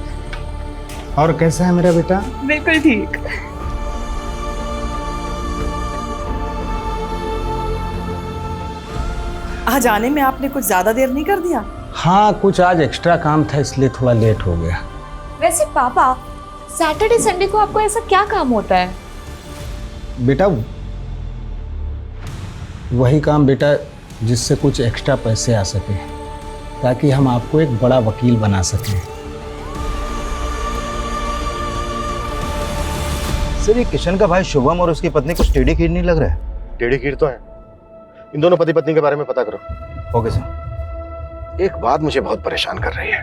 और कैसा है मेरा बेटा? बिल्कुल ठीक। आज आने में आपने कुछ ज्यादा देर नहीं कर दिया? हाँ, कुछ आज एक्स्ट्रा काम था इसलिए थोड़ा लेट हो गया। वैसे पापा, सैटरडे संडे को आपको ऐसा क्या काम होता है? बेटा वही काम बेटा जिससे कुछ एक्स्ट्रा पैसे आ सके, ताकि हम आपको एक बड़ा वकील बना सकें। सर, ये किशन का भाई शुभम और उसकी पत्नी कुछ टेढ़ी खीर नहीं लग रहा है? टेढ़ी खीर तो है। इन दोनों पति पत्नी के बारे में पता करो। Okay sir. एक बात मुझे बहुत परेशान कर रही है।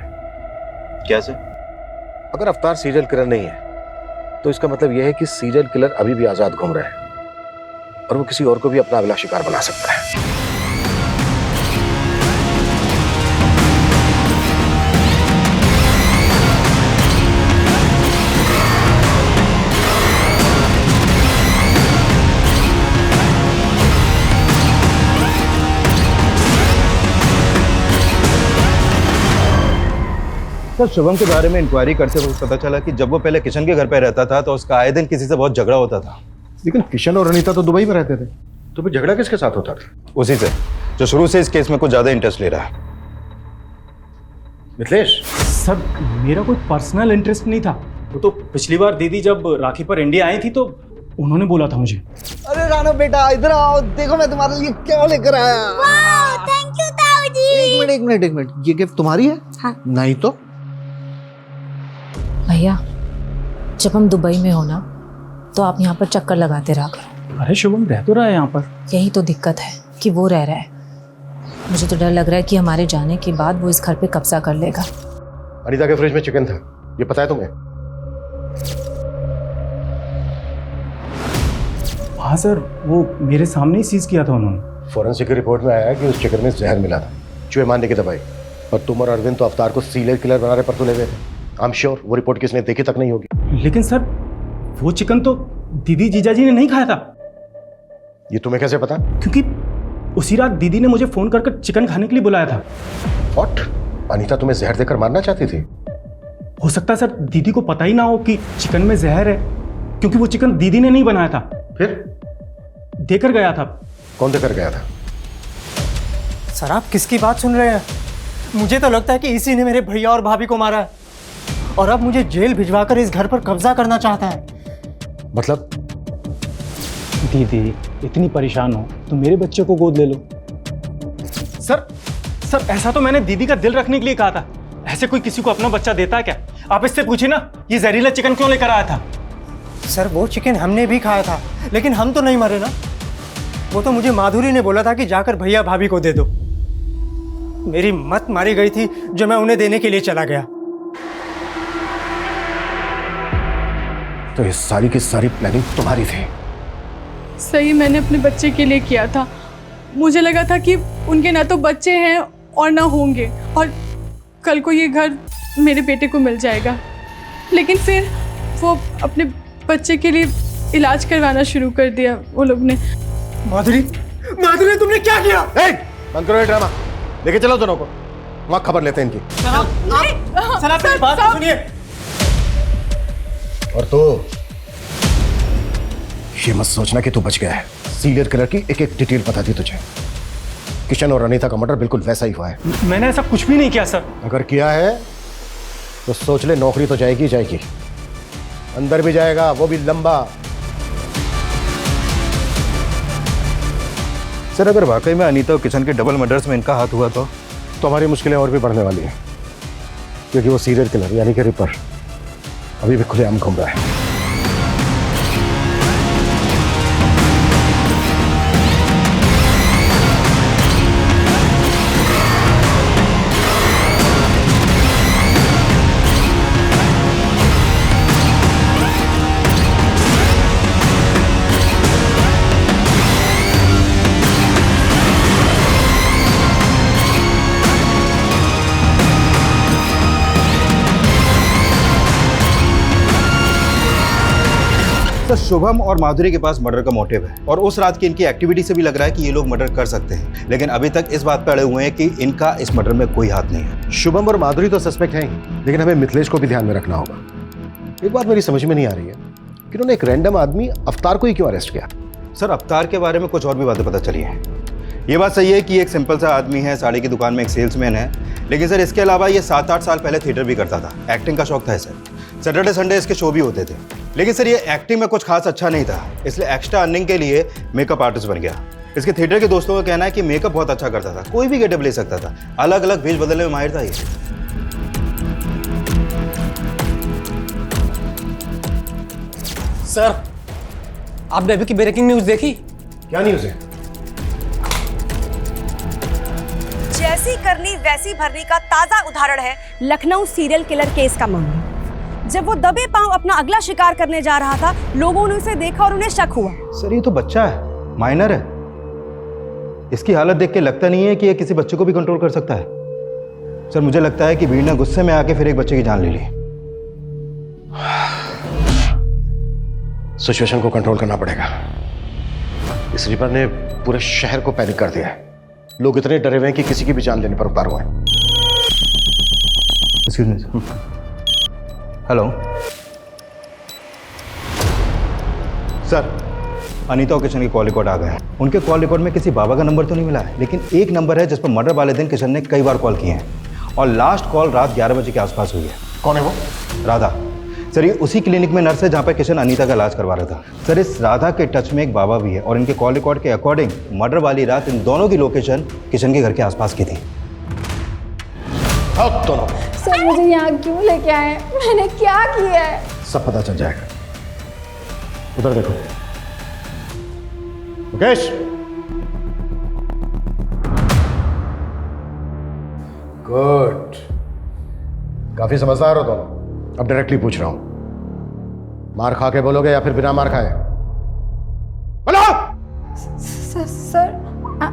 क्या सर? अगर अवतार सीरियल किलर नहीं है तो इसका मतलब यह है कि सीरियल किलर अभी भी आजाद घूम रहा है और वो किसी और को भी अपना अगला शिकार बना सकता है। सर, शुभम के बारे में इंक्वायरी करते हुए पता चला कि जब वो पहले किशन के घर पे रहता था तो उसका आए दिन किसी से बहुत झगड़ा होता था। लेकिन किशन और अनीता तो दुबई में रहते थे, तो फिर झगड़ा किसके साथ होता था? उसी से, जो शुरू से इस केस में कुछ ज्यादा इंटरेस्ट ले रहा है। मिथिलेश, सर मेरा कोई पर्सनल इंटरेस्ट नहीं था। वो तो पिछली बार दीदी जब राखी पर इंडिया आई थी तो उन्होंने बोला था मुझे। अरे राणा बेटा इधर आओ, देखो मैं तुम्हारे लिए क्या लेकर आया। थैंक यू ताऊ जी। एक मिनट, ये गिफ्ट तुम्हारी है? हाँ। नहीं तो भैया, जब हम दुबई में हो ना तो आप यहाँ पर चक्कर लगाते रहा करो। अरे शुभम रह तो रहा है यहाँ पर। यही तो दिक्कत है कि वो रह रहा है। मुझे तो डर लग रहा है कि हमारे जाने के बाद वो इस घर पे कब्जा कर लेगा। अनीता के फ्रिज में चिकन था, ये पता है तुम्हें? हाँ सर, वो मेरे सामने ही सीज किया था उन्होंने। फॉरेंसिक की रिपोर्ट में आया कि उस चिकन में जहर मिला था, चूहे मारने की दवाई। और तुम और अरविंद तो अवतार को सीरियल किलर बना रहे पर तुले हुए थे। आई एम श्योर वो रिपोर्ट किसने देखी तक नहीं होगी। लेकिन सर, वो चिकन तो दीदी जीजाजी ने नहीं खाया था। ये तुम्हें कैसे पता? क्योंकि उसी रात दीदी ने मुझे फोन कर चिकन खाने के लिए बुलाया था। व्हाट? अनीता तुम्हें जहर देकर मारना चाहती थी? हो सकता है सर दीदी को पता ही ना हो कि चिकन में जहर है, क्योंकि वो चिकन दीदी ने नहीं बनाया था। फिर देकर गया था। कौन देकर गया था? सर आप किसकी बात सुन रहे हैं? मुझे तो लगता है कि इसी ने मेरे भैया और भाभी को मारा है और अब मुझे जेल भिजवाकर इस घर पर कब्जा करना चाहता है। मतलब? दीदी इतनी परेशान हो तो मेरे बच्चे को गोद ले लो। सर ऐसा तो मैंने दीदी का दिल रखने के लिए कहा था। ऐसे कोई किसी को अपना बच्चा देता है क्या? आप इससे पूछिए ना, ये जहरीला चिकन क्यों लेकर आया था? सर वो चिकन हमने भी खाया था, लेकिन हम तो नहीं मरे ना। वो तो मुझे माधुरी ने बोला था कि जाकर भैया भाभी को दे दो। मेरी मत मारी गई थी जो मैं उन्हें देने के लिए चला गया। तो ये सारी की सारी प्लानिंग तुम्हारी थी? सही मैंने अपने बच्चे के लिए किया था। मुझे लगा था कि उनके ना तो बच्चे हैं और ना होंगे, और कल को ये घर मेरे बेटे को मिल जाएगा। लेकिन फिर वो अपने बच्चे के लिए इलाज करवाना शुरू कर दिया वो लोग ने। माधुरी तुमने क्या किया? बंद करो ये ड्रामा, लेके चलो दोनों को, वहां खबर लेते हैं इनकी। सर आप मेरी बात सुनिए। और तो ये मत सोचना कि तू बच गया है। सीरियल किलर की एक एक डिटेल पता थी तुझे। किशन और अनीता का मर्डर बिल्कुल वैसा ही हुआ है। मैंने ऐसा कुछ भी नहीं किया सर। अगर किया है तो सोच ले, नौकरी तो जाएगी जाएगी, अंदर भी जाएगा, वो भी लंबा। सर अगर वाकई में अनीता और किशन के डबल मर्डर्स में इनका हाथ हुआ तो हमारी मुश्किलें और भी बढ़ने वाली हैं, क्योंकि वो सीरियल किलर यानी कि रिपर अभी भी खुलेआम घूम रहा है। सर शुभम और माधुरी के पास मर्डर का मोटिव है और उस रात की इनकी एक्टिविटी से भी लग रहा है कि ये लोग मर्डर कर सकते हैं, लेकिन अभी तक इस बात पर अड़े हुए हैं कि इनका इस मर्डर में कोई हाथ नहीं है। शुभम और माधुरी तो सस्पेक्ट हैं ही, लेकिन हमें मिथिलेश को भी ध्यान में रखना होगा। एक बात मेरी समझ में नहीं आ रही है कि उन्होंने एक रैंडम आदमी अवतार को ही क्यों अरेस्ट किया। सर अवतार के बारे में कुछ और भी बातें पता चली हैं। ये बात सही है कि एक सिंपल सा आदमी है, साड़ी की दुकान में एक सेल्समैन है, लेकिन सर इसके अलावा ये 7-8 साल पहले थिएटर भी करता था। एक्टिंग का शौक था सर। सैटरडे संडे इसके शो भी होते थे, लेकिन सर ये एक्टिंग में कुछ खास अच्छा नहीं था, इसलिए एक्स्ट्रा अर्निंग के लिए मेकअप आर्टिस्ट बन गया। इसके थिएटर के दोस्तों का कहना है कि मेकअप बहुत अच्छा करता था, कोई भी गेटअप ले सकता था, अलग अलग भेष बदलने में माहिर था ये। सर आपने अभी की ब्रेकिंग न्यूज देखी? क्या न्यूज है? जैसी करनी वैसी भरनी का ताजा उदाहरण है लखनऊ सीरियल किलर केस का मामला। जब वो दबे पांव अपना अगला शिकार करने जा रहा था, लोगों ने उसे देखा और उन्हें शक हुआ। सर ये तो बच्चा है, माइनर है, इसकी हालत देख के लगता नहीं है कि ये किसी बच्चे को भी कंट्रोल कर सकता है। सर मुझे लगता है कि भीड़ ने गुस्से में आके फिर एक बच्चे की जान ले ली। सिचुएशन को कंट्रोल करना पड़ेगा। इस रिपर ने पूरे शहर को पैनिक कर दिया है। लोग इतने डरे हुए हैं कि किसी की भी जान लेने पर उतार हुए हैं। Excuse me sir. Hello sir, Anita और किशन के कॉल रिकॉर्ड आ गए हैं। उनके कॉल रिकॉर्ड में किसी बाबा का नंबर तो नहीं मिला है, लेकिन एक नंबर है जिस पर मर्डर वाले दिन किशन ने कई बार कॉल किए हैं और लास्ट कॉल रात 11 बजे के आसपास हुई है। कौन है वो? राधा। सर ये उसी क्लिनिक में नर्स है जहाँ पर किशन अनीता का इलाज करवा रहा था। सर इस राधा के टच में एक बाबा भी है और इनके कॉल रिकॉर्ड के अकॉर्डिंग मर्डर वाली रात इन दोनों की लोकेशन किशन के घर के आसपास की थी। दोनों सर मुझे यहाँ क्यों लेके आए? मैंने क्या किया है? सब पता चल जाएगा। उधर देखो मुकेश। गुड, काफी समझदार हो तुम। अब डायरेक्टली पूछ रहा हूं, मार खा के बोलोगे या फिर बिना मार खाए? बोलो। सर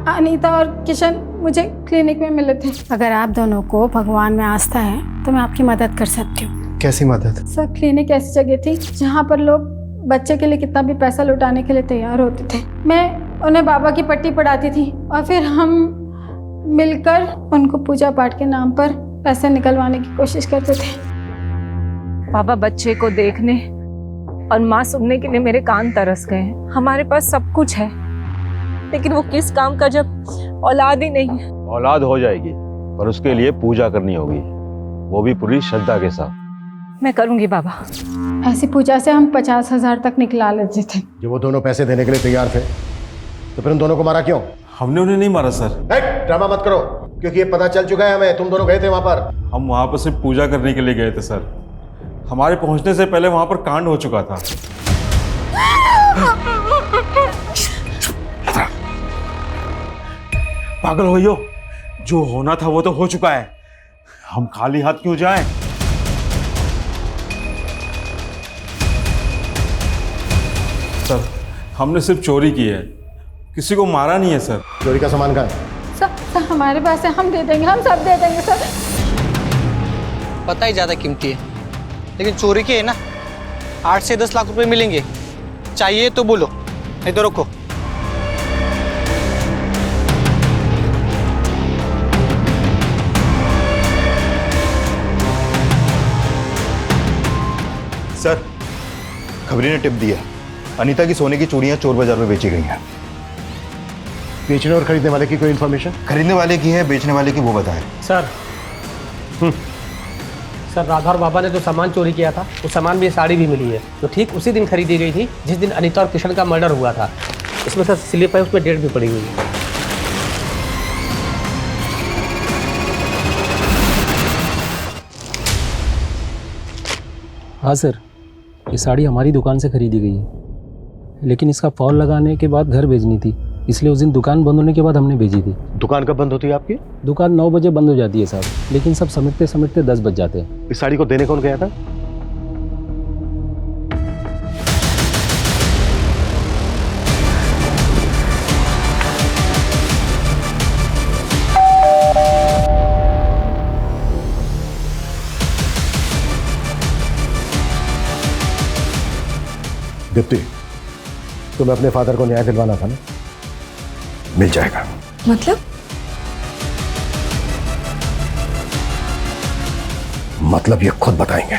अनीता और किशन मुझे क्लिनिक में मिले थे। अगर आप दोनों को भगवान में आस्था है तो मैं आपकी मदद कर सकती हूँ। कैसी मदद? सर क्लिनिक ऐसी जगह थी जहाँ पर लोग बच्चे के लिए कितना भी पैसा लुटाने के लिए तैयार होते थे। मैं उन्हें बाबा की पट्टी पढ़ाती थी और फिर हम मिलकर उनको पूजा पाठ के नाम पर पैसे निकलवाने की कोशिश करते थे। बाबा बच्चे को देखने और माँ सुनने के लिए मेरे कान तरस गए हैं। हमारे पास सब कुछ है, लेकिन वो किस काम का जब औलाद ही नहीं है। औलाद हो जाएगी, पर उसके लिए पूजा करनी होगी, वो भी पूरी श्रद्धा के साथ। मैं करूंगी बाबा। ऐसी पूजा से हम 50,000 तक निकला लेते थे। जब वो दोनों पैसे देने के लिए तैयार थे तो फिर उन दोनों को मारा क्यों? हमने उन्हें नहीं मारा सर। ड्रामा मत करो, क्योंकि ये पता चल चुका है हमें, तुम दोनों गए थे वहां पर। हम वहां पर सिर्फ पूजा करने के लिए गए थे सर। हमारे पहुंचने से पहले वहां पर कांड हो चुका था। पागल हो यो, जो होना था वो तो हो चुका है, हम खाली हाथ क्यों जाएं? सर हमने सिर्फ चोरी की है, किसी को मारा नहीं है सर। चोरी का सामान कहाँ है? सर हमारे पास है, हम दे देंगे, हम सब दे देंगे सर। पता ही ज़्यादा कीमती है, लेकिन चोरी के है ना 8 से 10 लाख रुपए मिलेंगे। चाहिए तो बोलो, नहीं तो रुको। सर खबरी ने टिप दी है, अनीता की सोने की चूड़ियां चोर बाजार में बेची गई हैं। बेचने और खरीदने वाले की कोई इन्फॉर्मेशन? खरीदने वाले की है, बेचने वाले की वो बताएं। सर सर राधा और बाबा ने जो सामान चोरी किया था, वो सामान भी साड़ी भी मिली है, तो ठीक उसी दिन खरीदी गई थी जिस दिन अनीता और किशन का मर्डर हुआ था। इसमें सर स्लिप है, उसमें डेट भी पड़ी हुई है। हाँ सर, ये साड़ी हमारी दुकान से खरीदी गई है, लेकिन इसका फॉल लगाने के बाद घर भेजनी थी, इसलिए उस दिन दुकान बंद होने के बाद हमने भेजी थी। दुकान कब बंद होती है आपकी? दुकान 9 बजे बंद हो जाती है साहब, लेकिन सब समेटते समेटते 10 बज जाते हैं। इस साड़ी को देने कौन गया था? दीप्ति, तुम्हें अपने फादर को न्याय दिलवाना था ना, मिल जाएगा। मतलब ये खुद बताएंगे।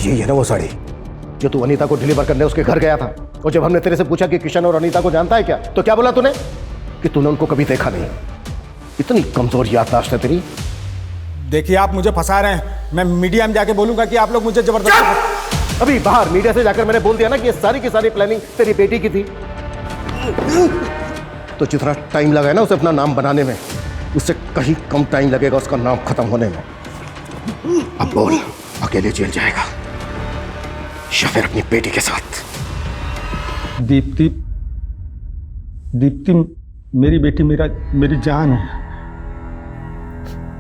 ये है ना वो साड़ी जो तू अनीता को डिलीवर करने उसके घर गया था, और जब हमने तेरे से पूछा कि किशन और अनीता को जानता है क्या, तो क्या बोला तूने? कि तूने उनको कभी देखा नहीं। इतनी कमजोर याददाश्त है तेरी। देखिए आप मुझे फंसा रहे हैं। मैं मीडिया में जाके बोलूंगा कि आप लोग मुझे जबरदस्ती। अभी बाहर मीडिया से जाकर मैंने बोल दिया ना कि ये सारी की सारी प्लानिंग तेरी बेटी की थी। तो जितना टाइम लगा है ना उसे अपना नाम बनाने में, उससे कहीं कम टाइम लगेगा उसका नाम खत्म होने में। अब बोल, अकेले जेल जाएगा या फिर अपनी बेटी के साथ? दीप्ति मेरी बेटी मेरी जान है।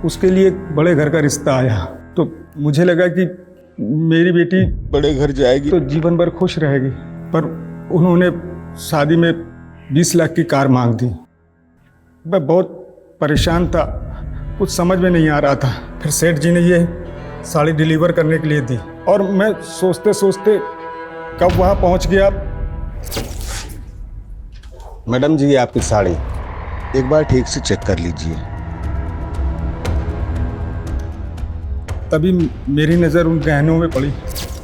उसके लिए एक बड़े घर का रिश्ता आया तो मुझे लगा कि मेरी बेटी बड़े घर जाएगी तो जीवन भर खुश रहेगी, पर उन्होंने शादी में 20 लाख की कार मांग दी। मैं बहुत परेशान था, कुछ समझ में नहीं आ रहा था। फिर सेठ जी ने ये साड़ी डिलीवर करने के लिए दी और मैं सोचते सोचते कब वहाँ पहुँच गया। मैडम जी, ये आपकी साड़ी एक बार ठीक से चेक कर लीजिए। तभी मेरी नज़र उन गहनों में पड़ी।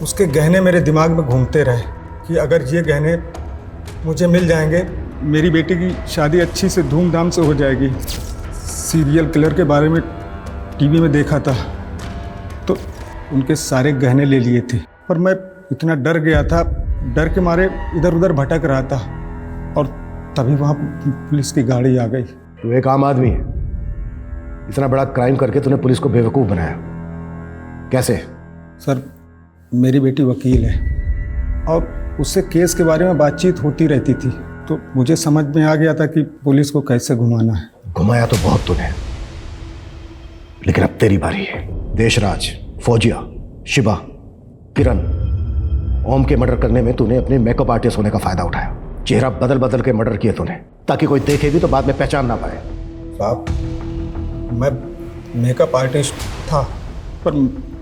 उसके गहने मेरे दिमाग में घूमते रहे कि अगर ये गहने मुझे मिल जाएंगे, मेरी बेटी की शादी अच्छी से धूमधाम से हो जाएगी। सीरियल किलर के बारे में टीवी में देखा था तो उनके सारे गहने ले लिए थे, पर मैं इतना डर गया था, डर के मारे इधर उधर भटक रहा था और तभी वहाँ पुलिस की गाड़ी आ गई। तू एक आम आदमी है, इतना बड़ा क्राइम करके तूने पुलिस को बेवकूफ़ बनाया, कैसे? सर, मेरी बेटी वकील है और उससे केस के बारे में बातचीत होती रहती थी, तो मुझे समझ में आ गया था कि पुलिस को कैसे घुमाना है। घुमाया तो बहुत तूने, लेकिन अब तेरी बारी है। देशराज, फौजिया, शिवा, किरण, ओम के मर्डर करने में तूने अपने मेकअप आर्टिस्ट होने का फायदा उठाया। चेहरा बदल बदल के मर्डर किए तूने ताकि कोई देखे भी तो बाद में पहचान ना पाए। साहब, मैं मेकअप आर्टिस्ट था, पर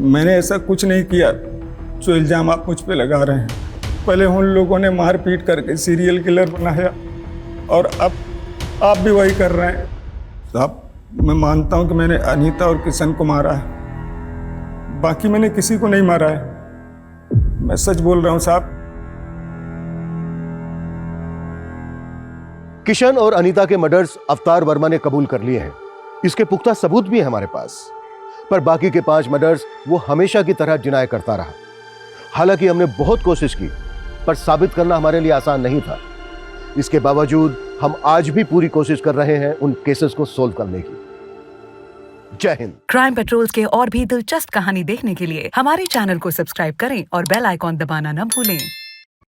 मैंने ऐसा कुछ नहीं किया जो इल्ज़ाम आप मुझ पे लगा रहे हैं। पहले उन लोगों ने मार पीट करके सीरियल किलर बनाया और अब आप भी वही कर रहे हैं। साहब, मैं मानता हूं कि मैंने अनीता और किशन को मारा है, बाकी मैंने किसी को नहीं मारा है। मैं सच बोल रहा हूं साहब। किशन और अनीता के मर्डर्स अवतार वर्मा ने कबूल कर लिए हैं, इसके पुख्ता सबूत भी है हमारे पास। पर बाकी के 5 मर्डर्स वो हमेशा की तरह डिनाई करता रहा। हालांकि हमने बहुत कोशिश की, पर साबित करना हमारे लिए आसान नहीं था। इसके बावजूद हम आज भी पूरी कोशिश कर रहे हैं उन केसेस को सोल्व करने की। जय हिंद। क्राइम पेट्रोल्स के और भी दिलचस्प कहानी देखने के लिए हमारे चैनल को सब्सक्राइब करें और बेल आइकॉन दबाना न भूलें।